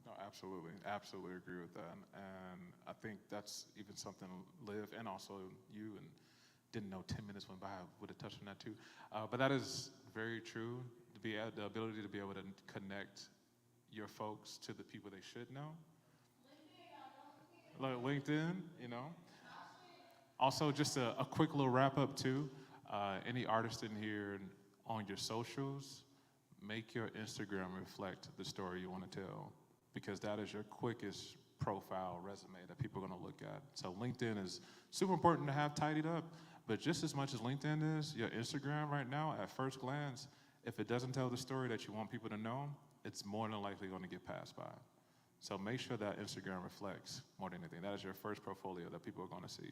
No, absolutely. Absolutely agree with that. And I think that's even something Liv and also you, and didn't know 10 minutes went by, I would have touched on that too. But that is very true. The ability to be able to connect your folks to the people they should know. Like LinkedIn, you know. Also, just a quick little wrap up too. Any artist in here on your socials, make your Instagram reflect the story you want to tell, because that is your quickest profile resume that people are going to look at. So LinkedIn is super important to have tidied up, but just as much as LinkedIn is, your Instagram right now, at first glance, if it doesn't tell the story that you want people to know, it's more than likely going to get passed by. So make sure that Instagram reflects more than anything. That is your first portfolio that people are going to see.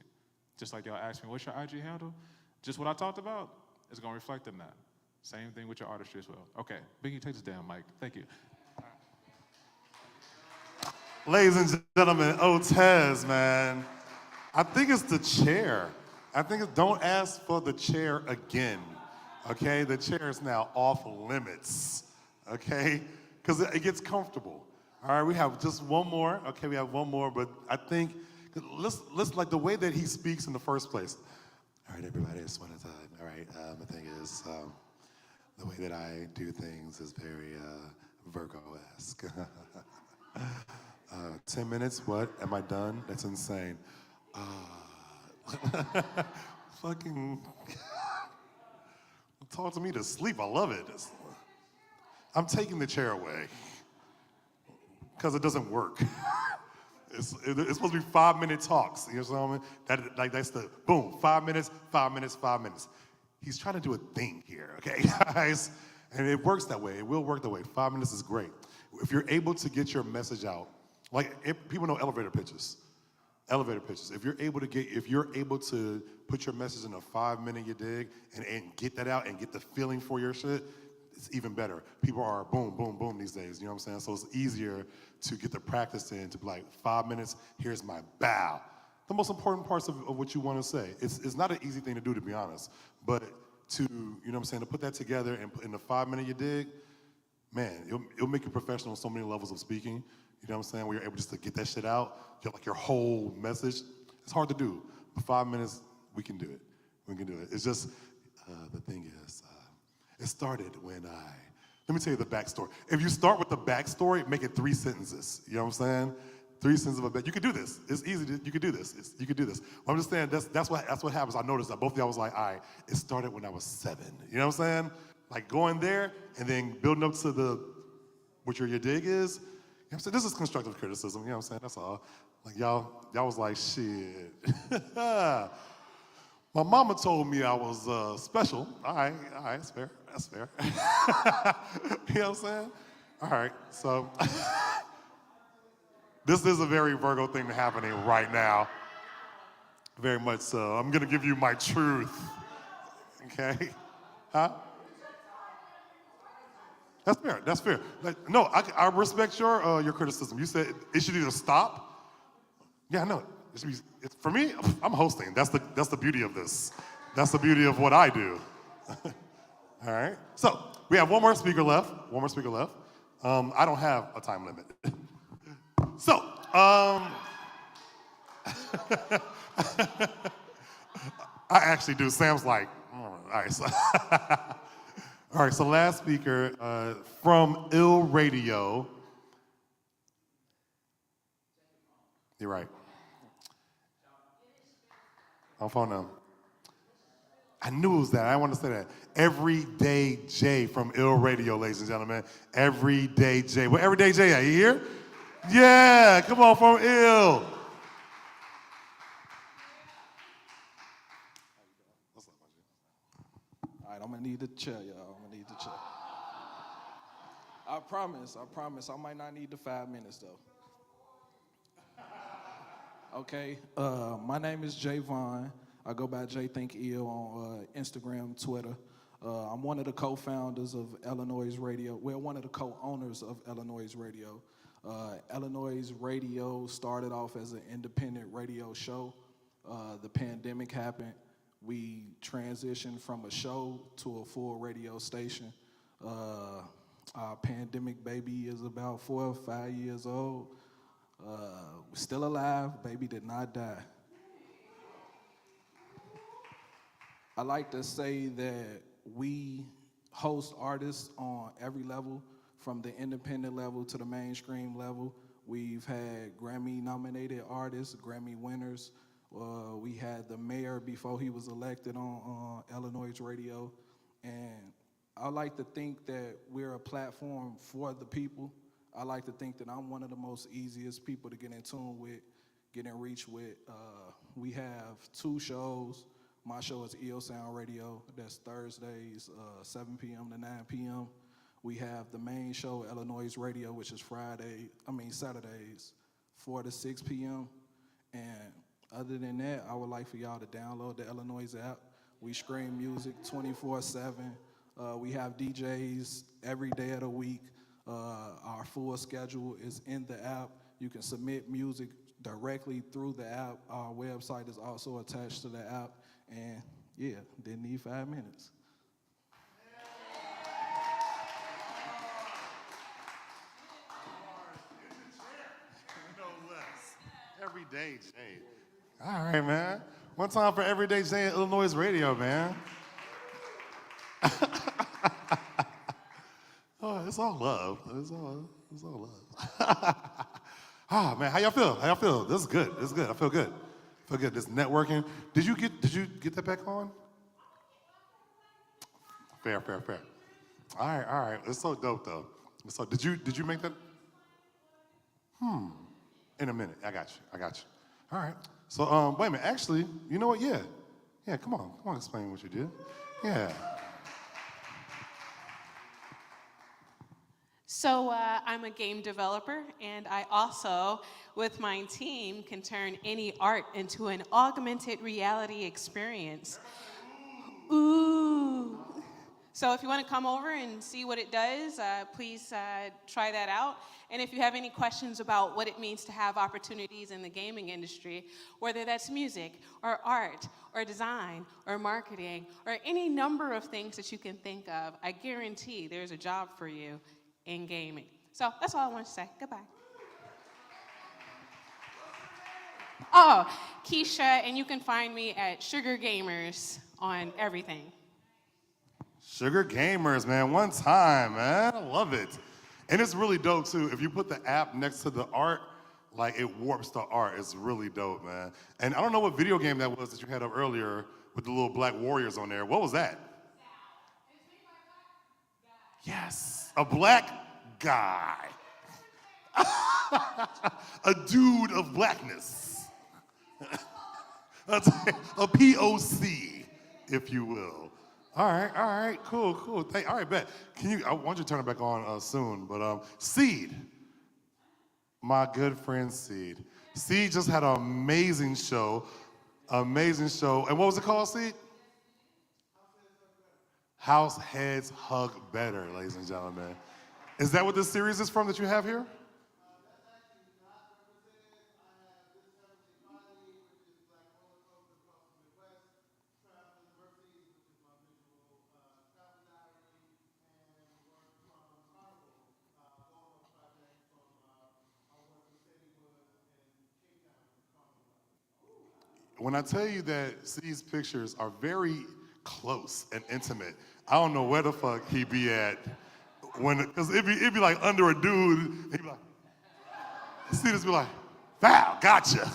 Just like y'all asked me, what's your IG handle? Just what I talked about is going to reflect in that. Same thing with your artistry as well. Okay, Biggie, take this damn mic. Thank you. Ladies and gentlemen, Otez, man. I think it's the chair. I think it's, don't ask for the chair again, okay? The chair is now off limits, okay? Because it gets comfortable. All right, we have just one more. Okay, we have one more, but I think, let's like the way that he speaks in the first place. All right, everybody, it's one at a time. All right, the thing is, the way that I do things is very Virgo-esque. 10 minutes, what? Am I done? That's insane. Fucking talk to me to sleep. I love it. I'm taking the chair away because it doesn't work. It's supposed to be 5-minute talks. You know what I mean? That's the boom. 5 minutes, 5 minutes, 5 minutes. He's trying to do a thing here, okay, guys? And it works that way. It will work that way. 5 minutes is great. If you're able to get your message out, like people know elevator pitches. Elevator pitches. If you're able to put your message in a 5-minute you dig and get that out and get the feeling for your shit, it's even better. People are boom, boom, boom these days, you know what I'm saying? So it's easier to get the practice in to be like, 5 minutes, here's my bow. The most important parts of what you want to say. It's not an easy thing to do, to be honest, but to, you know what I'm saying, to put that together and put in the 5-minute you dig, man, it'll make you professional on so many levels of speaking. You know what I'm saying? Where you're able just to get that shit out, like your whole message. It's hard to do, but 5 minutes, we can do it. We can do it. It's just, the thing is, it started when let me tell you the backstory. If you start with the backstory, make it 3 sentences. You know what I'm saying? 3 sentences of a bit. You could do this. It's easy. You could do this. You could do this. Well, I'm just saying that's what happens. I noticed that both of y'all was like, all right, it started when I was 7. You know what I'm saying? Like going there and then building up to what your dig is. You know what I'm saying? This is constructive criticism, you know what I'm saying? That's all. Like y'all was like, shit. My mama told me I was special. All right, that's fair, that's fair. You know what I'm saying? All right, so this is a very Virgo thing happening right now. Very much so. I'm gonna give you my truth, okay? Huh? That's fair, that's fair. Like, no, I respect your criticism. You said it should either stop. Yeah, I know. For me, I'm hosting. That's the beauty of this. That's the beauty of what I do. All right. So we have one more speaker left. I don't have a time limit. So, I actually do. Sam's like, all right. So all right. So last speaker from Ill Radio. You're right. On phone now. I knew it was that. I want to say that. Everyday J from Ill Radio, ladies and gentlemen. Everyday J. Well, Everyday J, are you here? Yeah, come on, from Ill. All right, I'm gonna need the chair, y'all. I'm gonna need the chair. I promise. I might not need the 5 minutes, though. Okay, my name is Jay Vaughn. I go by Jay Think Ill on Instagram, Twitter. I'm one of the co-founders of Illinois Radio. Well, one of the co-owners of Illinois Radio. Illinois Radio started off as an independent radio show. The pandemic happened. We transitioned from a show to a full radio station. Our pandemic baby is about 4 or 5 years old. We're still alive, baby did not die. I like to say that we host artists on every level, from the independent level to the mainstream level. We've had Grammy-nominated artists, Grammy winners. We had the mayor before he was elected on Illinois Radio. And I like to think that we're a platform for the people. I like to think that I'm one of the most easiest people to get in tune with, get in reach with. We have 2 shows. My show is EO Sound Radio. That's Thursdays, 7 p.m. to 9 p.m. We have the main show, Illinois Radio, which is Saturdays, 4 to 6 p.m. And other than that, I would like for y'all to download the Illinois app. We stream music 24/7. We have DJs every day of the week. Our full schedule is in the app. You can submit music directly through the app. Our website is also attached to the app. And yeah, didn't need 5 minutes. No less. Everyday J. All right, man. One time for Everyday J at Illinois Radio, man. Oh, it's all love. It's all love. Ah, man, how y'all feel? This is good. I feel good. This networking. Did you get that back on? Fair. All right. It's so dope though. So did you make that? In a minute. I got you. All right. So wait a minute. Actually, you know what? Yeah. Come on. Explain what you did. Yeah. So I'm a game developer, and I also, with my team, can turn any art into an augmented reality experience. Ooh. So if you want to come over and see what it does, please try that out. And if you have any questions about what it means to have opportunities in the gaming industry, whether that's music or art or design or marketing or any number of things that you can think of, I guarantee there's a job for you in gaming. So that's all I want to say. Goodbye. Oh, Keisha, and you can find me at Sugar Gamers on everything. Sugar Gamers, man. One time, man. I love it. And it's really dope, too. If you put the app next to the art, like, it warps the art. It's really dope, man. And I don't know what video game that was that you had up earlier with the little black warriors on there. What was that? Yes. A black guy. A dude of blackness. A POC, if you will. All right, cool. All right, bet. I want you to turn it back on soon, but Seed, my good friend Seed. Seed just had an amazing show. And what was it called, Seed? House Heads Hug Better, ladies and gentlemen. Is that what this series is from that you have here? When I tell you that C's pictures are very close and intimate, I don't know where the fuck he be at because it'd be like under a dude, he'd be like, C just be like, wow, gotcha.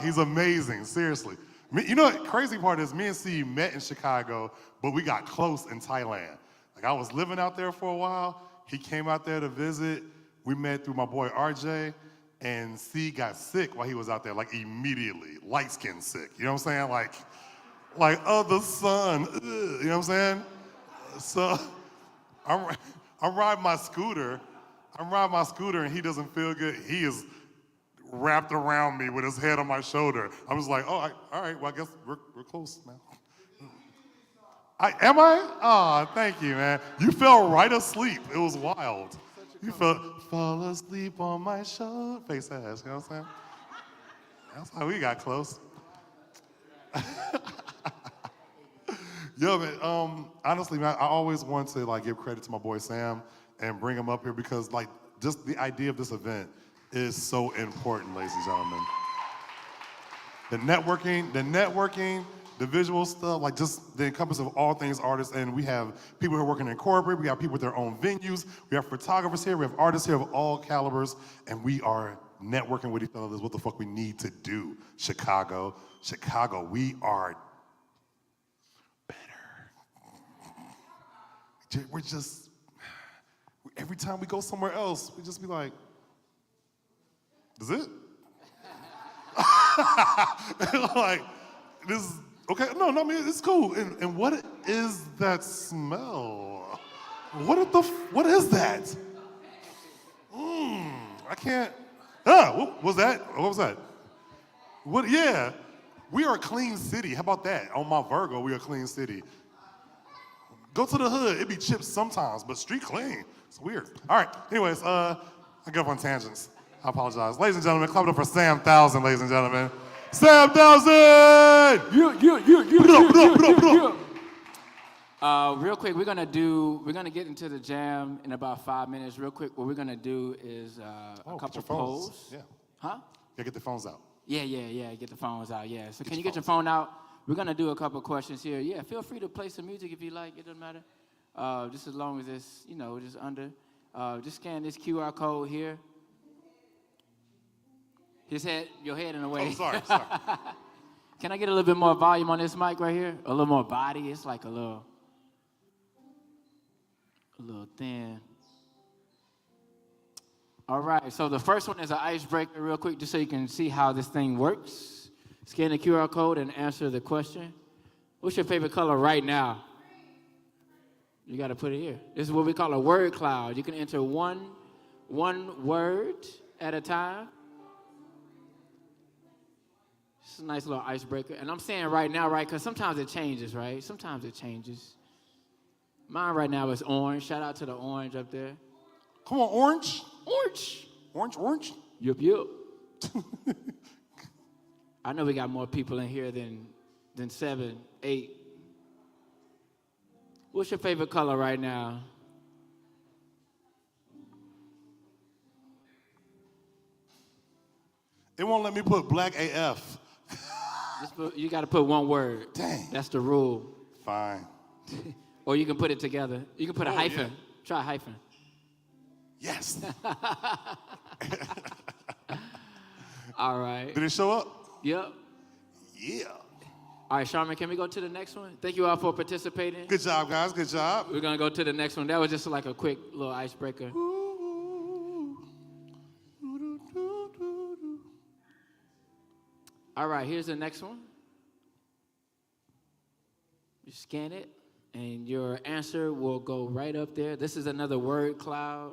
He's amazing, seriously. You know what crazy part is, me and C met in Chicago, but we got close in Thailand. Like I was living out there for a while, he came out there to visit, we met through my boy RJ, and C got sick while he was out there, like immediately, light-skinned sick. You know what I'm saying? Like the sun, you know what I'm saying? So I'm riding my scooter, and he doesn't feel good. He is wrapped around me with his head on my shoulder. I was like, oh, all right, well, I guess we're close now. Am I? Oh, thank you, man. You fell right asleep. It was wild. You fall asleep on my shoulder. Face ass, you know what I'm saying? That's how we got close. Yo, man, honestly, man, I always want to like give credit to my boy Sam and bring him up here because like just the idea of this event is so important, ladies and gentlemen. The networking, the visual stuff, like just the encompass of all things artists, and we have people who are working in corporate, we got people with their own venues, we have photographers here, we have artists here of all calibers, and we are networking with each other. That's what the fuck we need to do. Chicago, we are better. We're just, every time we go somewhere else, we just be like, is it? Like, this is, okay, no, I mean, it's cool. And what is that smell? What is that? I can't, what was that? What was that? Yeah, we are a clean city. How about that? On my Virgo, we are a clean city. Go to the hood, it be chips sometimes, but street clean. It's weird. All right, anyways, I go off on tangents. I apologize. Ladies and gentlemen, clap it up for Sam 1000, ladies and gentlemen. Sam 1000! Real quick, we're gonna get into the jam in about 5 minutes. Real quick, what we're gonna do is a couple polls. Yeah. Huh? Yeah, get the phones out. Yeah, get the phones out, yeah. So can you get your phone out? We're gonna do a couple questions here. Yeah, feel free to play some music if you like, it doesn't matter. Just as long as it's, just under. Just scan this QR code here. Your head in the way. Oh, sorry. Can I get a little bit more volume on this mic right here? A little more body. It's like a little thin. All right, so the first one is an icebreaker real quick, just so you can see how this thing works. Scan the QR code and answer the question. What's your favorite color right now? You got to put it here. This is what we call a word cloud. You can enter one word at a time. It's a nice little icebreaker. And I'm saying right now, right, because sometimes it changes, right? Sometimes it changes. Mine right now is orange. Shout out to the orange up there. Come on, orange. Orange. Yup. I know we got more people in here than 7, 8. What's your favorite color right now? It won't let me put black AF. You got to put one word. Dang. That's the rule. Fine. Or you can put it together. You can put a hyphen. Yeah. Try a hyphen. Yes. All right. Did it show up? Yep. Yeah. All right, Charmin, can we go to the next one? Thank you all for participating. Good job, guys. Good job. We're going to go to the next one. That was just like a quick little icebreaker. All right, here's the next one. You scan it, and your answer will go right up there. This is another word cloud.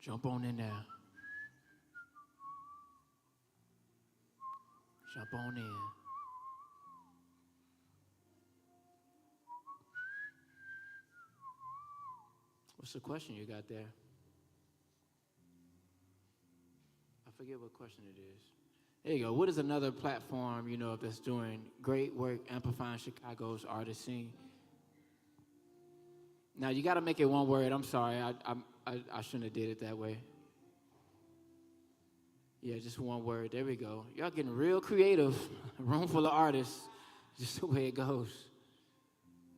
Jump on in there. Jump on in. What's the question you got there? I forget what question it is. There you go. What is another platform, that's doing great work amplifying Chicago's artist scene? Now, you got to make it one word. I'm sorry. I shouldn't have did it that way. Yeah, just one word. There we go. Y'all getting real creative. A room full of artists. Just the way it goes.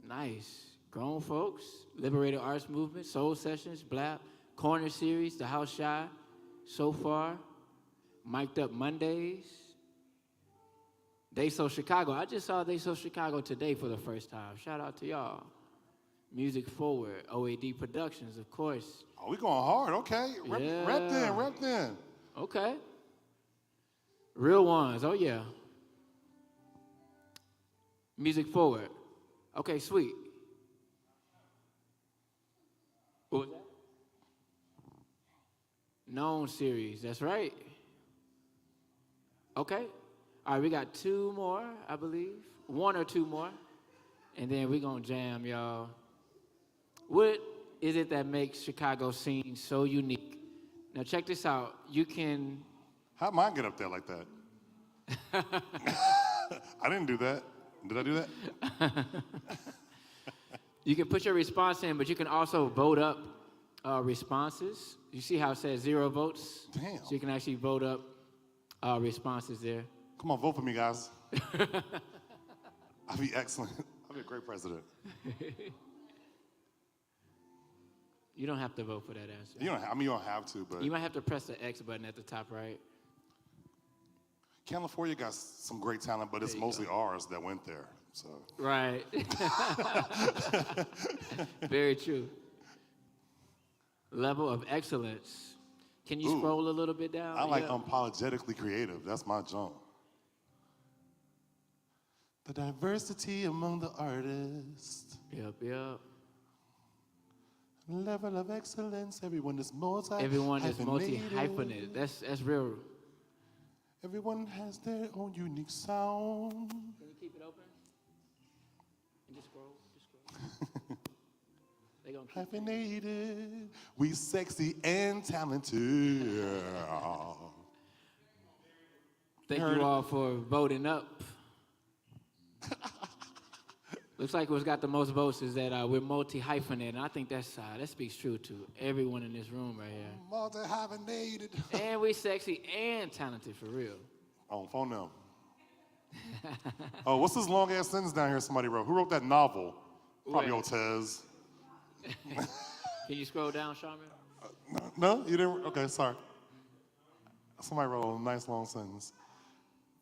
Nice. Grown folks, Liberated Arts Movement, Soul Sessions, Blap, Corner Series, The House Shy, So Far, Mic'd Up Mondays, They So Chicago. I just saw They So Chicago today for the first time. Shout out to y'all. Music Forward, OAD Productions, of course. Oh, we going hard. Okay. Rep then. Okay. Real Ones. Oh, yeah. Music Forward. Okay, sweet. What was that? Known Series. That's right. Okay. All right, we got two more, I believe. One or two more. And then we're going to jam, y'all. What is it that makes Chicago scene so unique? Now, check this out. You can... How'd mine get up there like that? I didn't do that. Did I do that? You can put your response in, but you can also vote up responses. You see how it says 0 votes? Damn. So you can actually vote up responses there. Come on, vote for me, guys. I'll be excellent. I'll be a great president. You don't have to vote for that answer. You don't have to, but... You might have to press the X button at the top right. California got some great talent, but it's mostly ours that went there. So. Right. Very true. Level of excellence. Can you scroll a little bit down? I like unapologetically creative. That's my jump. The diversity among the artists. Yep. Level of excellence. Everyone is multi-hyphenated. Everyone is multi-hyphenated. That's real. Everyone has their own unique sound. Can you keep it open? And just scroll. They gonna keep Hyphenated. We sexy and talented. Thank you all for voting up. Looks like what's got the most votes is that we're multi-hyphenated, and I think that speaks true to everyone in this room right here. Multi-hyphenated. And we sexy and talented for real. On phone now. Oh, what's this long-ass sentence down here somebody wrote? Who wrote that novel? Probably Otez. Can you scroll down, Charmin? No, you didn't? Okay, sorry. Somebody wrote a nice long sentence.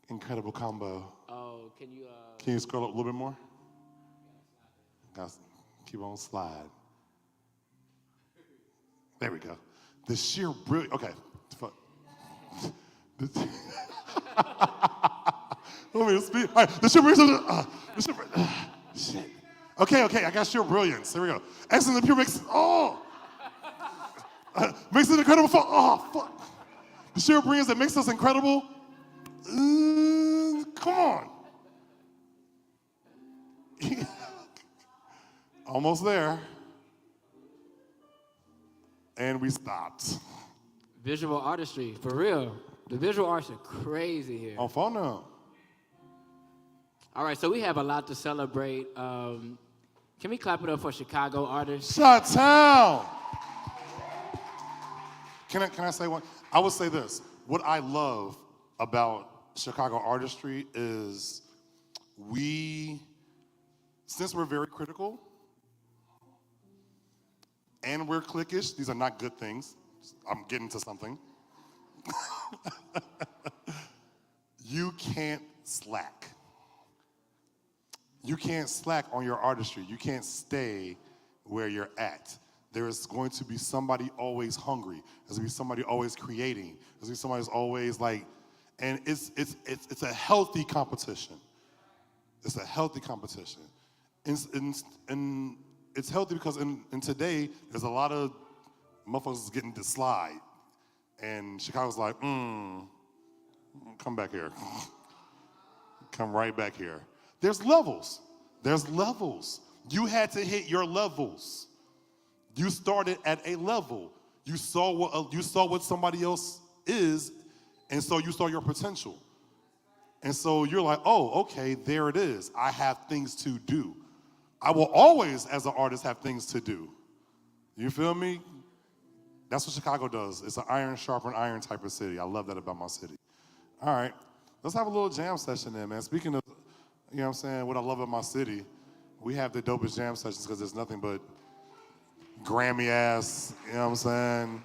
Incredible combo. Oh, can you... Can you scroll up a little bit more? Guys, keep on slide. There we go. The sheer brilliance. Okay. Fuck. Let me speak. All right. The sheer brilliance. Shit. Okay. I got sheer brilliance. There we go. Excellent pure mix. Oh. Makes it incredible. Oh, fuck. The sheer brilliance that makes us incredible. Come on. Almost there. And we stopped. Visual artistry, for real. The visual arts are crazy here. On phone now. All right, so we have a lot to celebrate. Can we clap it up for Chicago artists? Chi-town! Can I say one? I would say this. What I love about Chicago artistry is since we're very critical, and we're cliquish, these are not good things. I'm getting to something. You can't slack. You can't slack on your artistry. You can't stay where you're at. There is going to be somebody always hungry. There's going to be somebody always creating. There's going to be somebody who's always like, and it's a healthy competition. It's a healthy competition. And it's healthy because in today, there's a lot of motherfuckers getting to slide. And Chicago's like, come back here. Come right back here. There's levels. There's levels. You had to hit your levels. You started at a level. You saw what somebody else is, and so you saw your potential. And so you're like, oh, okay, there it is. I have things to do. I will always, as an artist, have things to do. You feel me? That's what Chicago does. It's an iron sharpen iron type of city. I love that about my city. All right, let's have a little jam session then, man. Speaking of, you know what I'm saying, what I love about my city, we have the dopest jam sessions because there's nothing but Grammy ass, you know what I'm saying?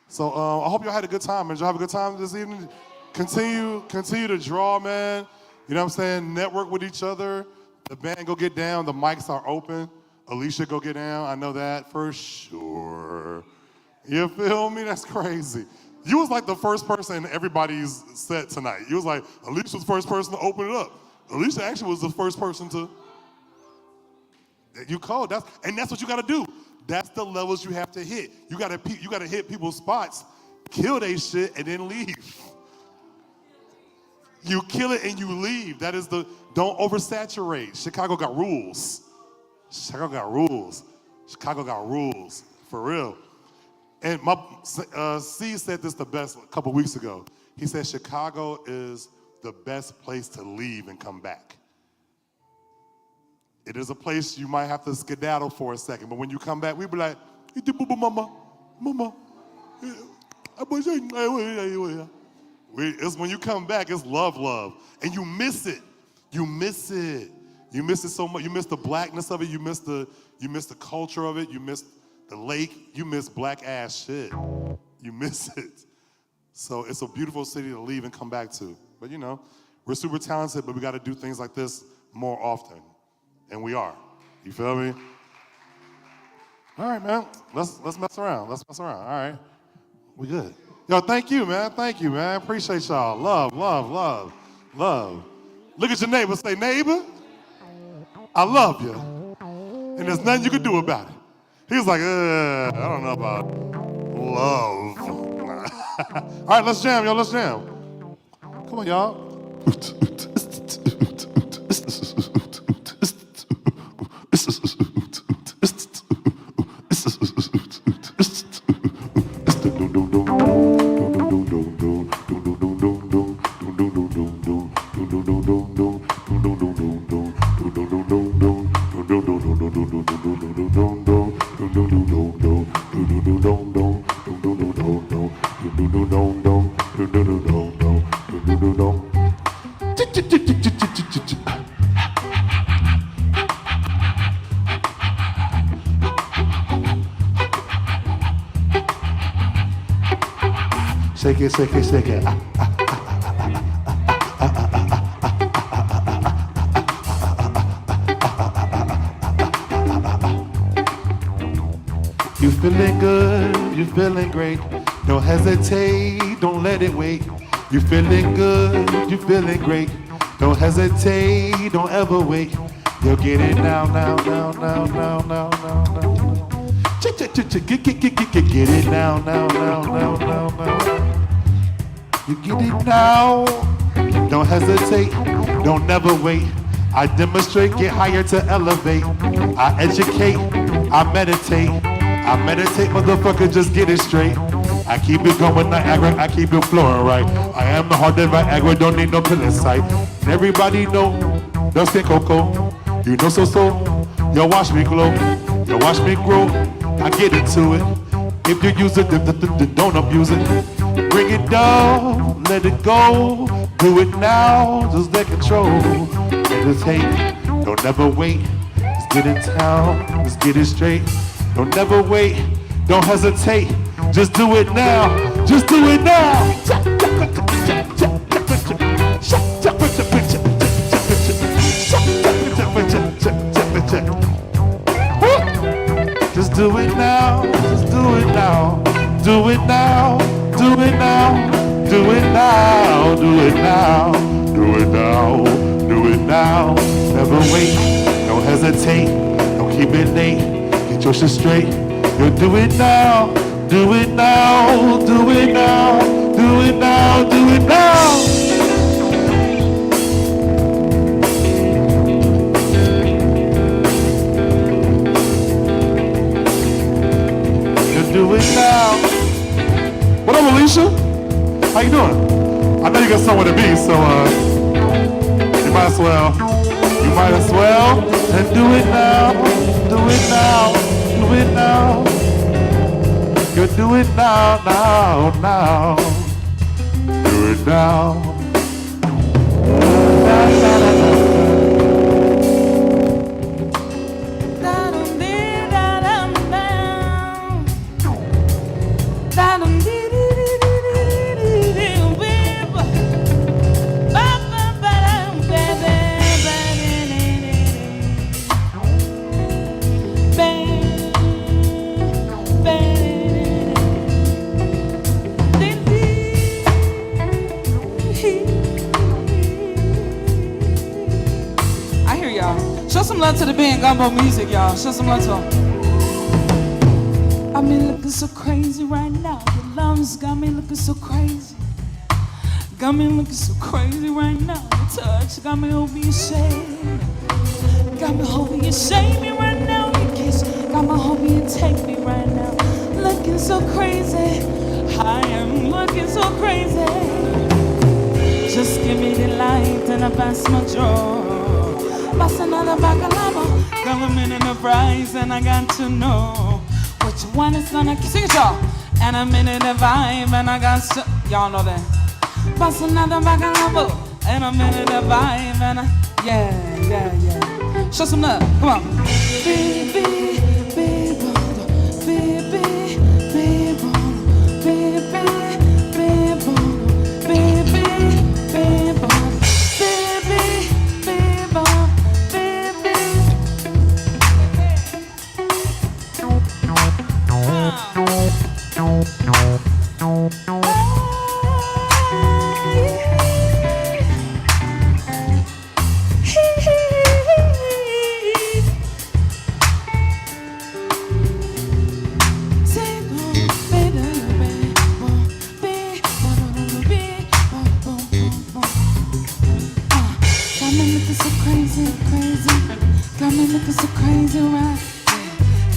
So I hope y'all had a good time. Did y'all have a good time this evening? Continue to draw, man. You know what I'm saying? Network with each other. The band go get down. The mics are open. Alicia go get down. I know that for sure. You feel me? That's crazy. You was like the first person in everybody's set tonight. You was like, Alicia was the first person to open it up. Alicia actually was the first person to. You called. That's what you got to do. That's the levels you have to hit. You got to hit people's spots, kill they shit, and then leave. You kill it and you leave. That is don't oversaturate. Chicago got rules. Chicago got rules. Chicago got rules, for real. And my C said this the best a couple weeks ago. He said Chicago is the best place to leave and come back. It is a place you might have to skedaddle for a second, but when you come back, we be like, mama. It's when you come back, it's love. And you miss it. You miss it. You miss it so much. You miss the blackness of it. You miss the culture of it. You miss the lake. You miss black ass shit. You miss it. So it's a beautiful city to leave and come back to. But you know, we're super talented, but we got to do things like this more often. And we are. You feel me? All right, man. Let's mess around. Let's mess around. All right. We good. Yo, thank you, man. Thank you, man. Appreciate y'all. Love. Look at your neighbor. Say, neighbor, I love you. And there's nothing you can do about it. He was like, I don't know about love. All right, let's jam, yo. Let's jam. Come on, y'all. Shake it, shake it, shake it. You feeling good, you feeling great. Don't hesitate, don't let it wait. You feeling good, you feeling great. Don't hesitate, don't ever wait. You'll get it now. Get it now. You get it now. Don't hesitate, don't never wait. I demonstrate, get higher to elevate. I educate, I meditate, motherfucker, just get it straight. I keep it going, Niagara, I keep it flowing right. I am the heart of Niagara, don't need no pill sight. And everybody know, don't say cocoa. You know so, yo watch me glow, yo watch me grow. I get into it. If you use it, don't abuse it. Bring it down, let it go. Do it now, just let control. Hesitate, don't never wait. Just get in town, just get it straight. Don't never wait, don't hesitate. Just do it now, just do it now. Do it now, just do it now. Do it now, do it now. Do it now, do it now. Do it now, do it now. Never wait, don't hesitate, don't keep it late. Get your shit straight. You'll do it now, do it now, do it now, do it now, do it now. You'll do it now. What up, Alicia? How you doing? I know you got somewhere to be, so you might as well And do it now, do it now, do it now. You do it now, now, now. Do it now. Show some love to the band, Gumbo Music, y'all. Show some love to them. I've been looking so crazy right now. Your lungs got me looking so crazy. Got me looking so crazy right now. Your touch got me over your shame. Got me hoping you shame me right now. Your kiss got me hoping you take me right now. Looking so crazy. I am looking so crazy. Just give me the light and I pass my joy. Pass another baccalama, government and the price, and I got to know which one is gonna sing it, y'all. And I'm in the vibe, and I got to, y'all know that. Pass another baccalama, and I'm in the vibe, and yeah. Show some love, come on.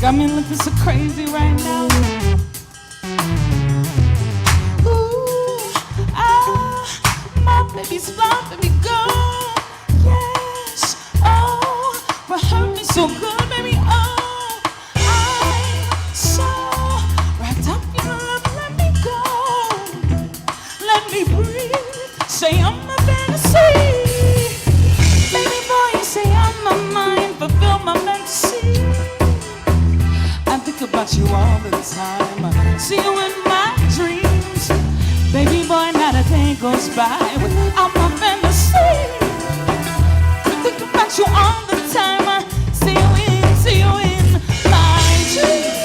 Got me looking so crazy right now. Ooh, my baby's fly, baby girl. Yes, oh, but hurt me so good, baby. Oh, I'm so wrapped up in love. Let me go, let me breathe. Say I'm a fantasy, baby boy. You say I'm my mind, fulfill my fantasy. I think about you all the time. I see you in my dreams. Baby boy, not a day goes by without my fantasy. I think about you all the time. I see you in my dreams.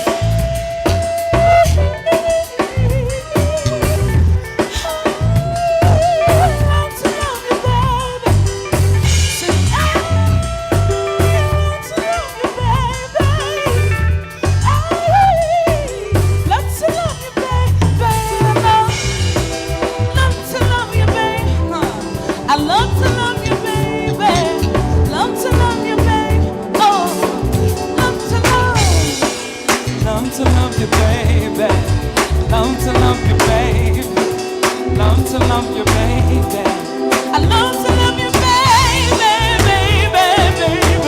To love you, baby. Love to love you, baby. Love to love you, baby. I love to love you, baby, baby, baby,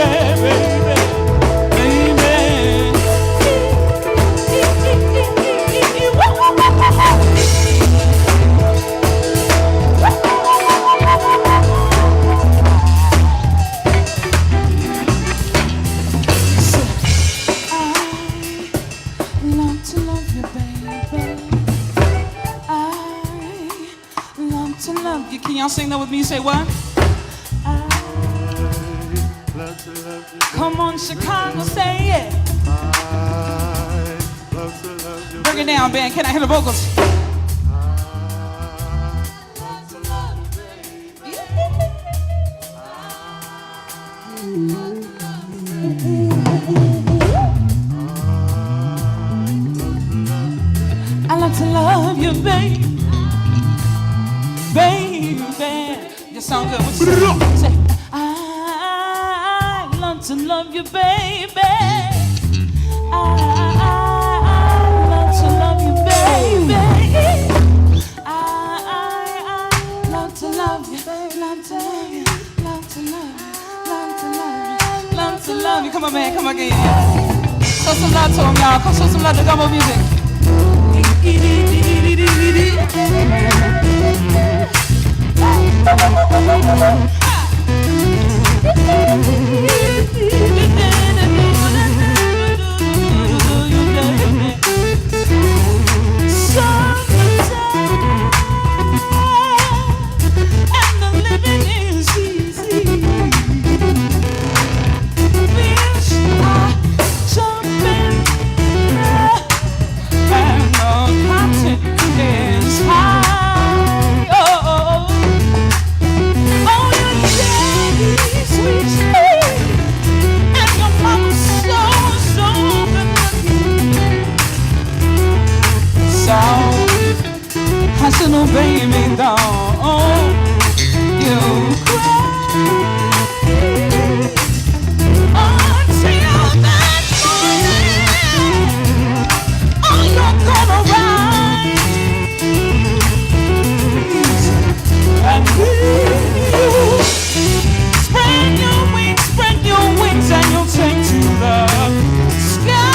Can y'all sing that with me? Say what? Come on, Chicago, say it. Bring it down, band. Can I hear the vocals? I love to love you, baby. Baby. You sound good. What you say? I love to love you, baby. I love to love you, baby. I love to love you, love to love you, love to love you, love to love you, love to love you. Come on, man, come on again. Show some love to him, y'all. Come show some love to gumbo music. No baby, don't you cry until that morning. Oh, you're gonna rise and spread your wings, and you'll take to the sky.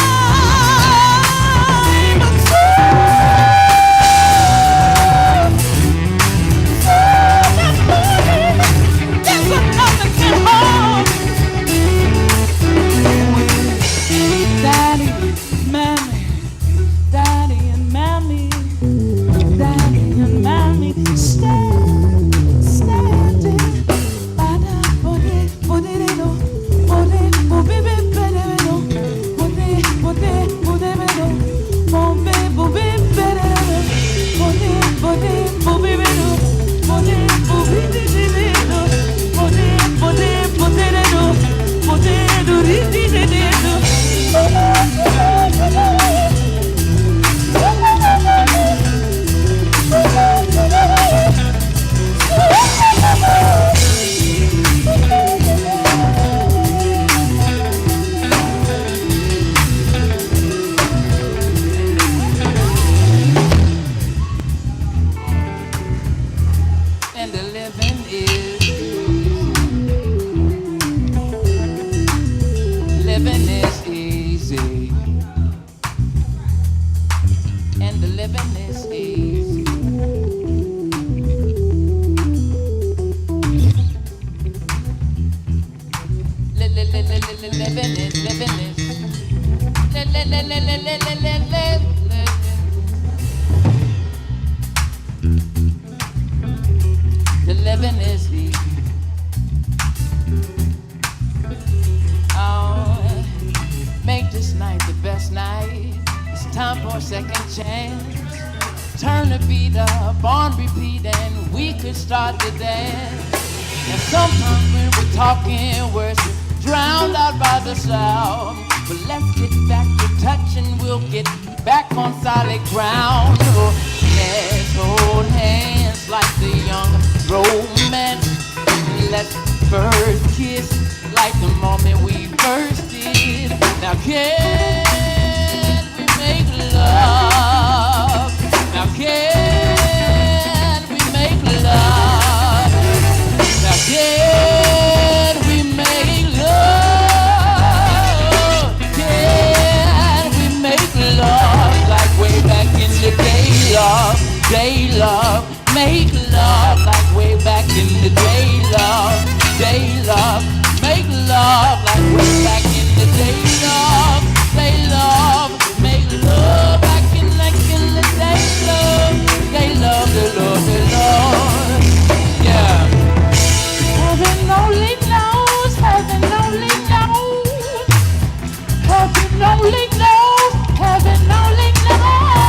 Heaven only knows, heaven only knows.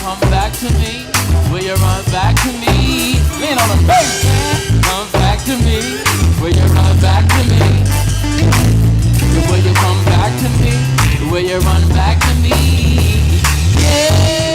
come back to me? Will you run back to me? Lean on the bass, man. Come back to me. Will you run back to me? Will you come back to me? Will you run back to me? Yeah.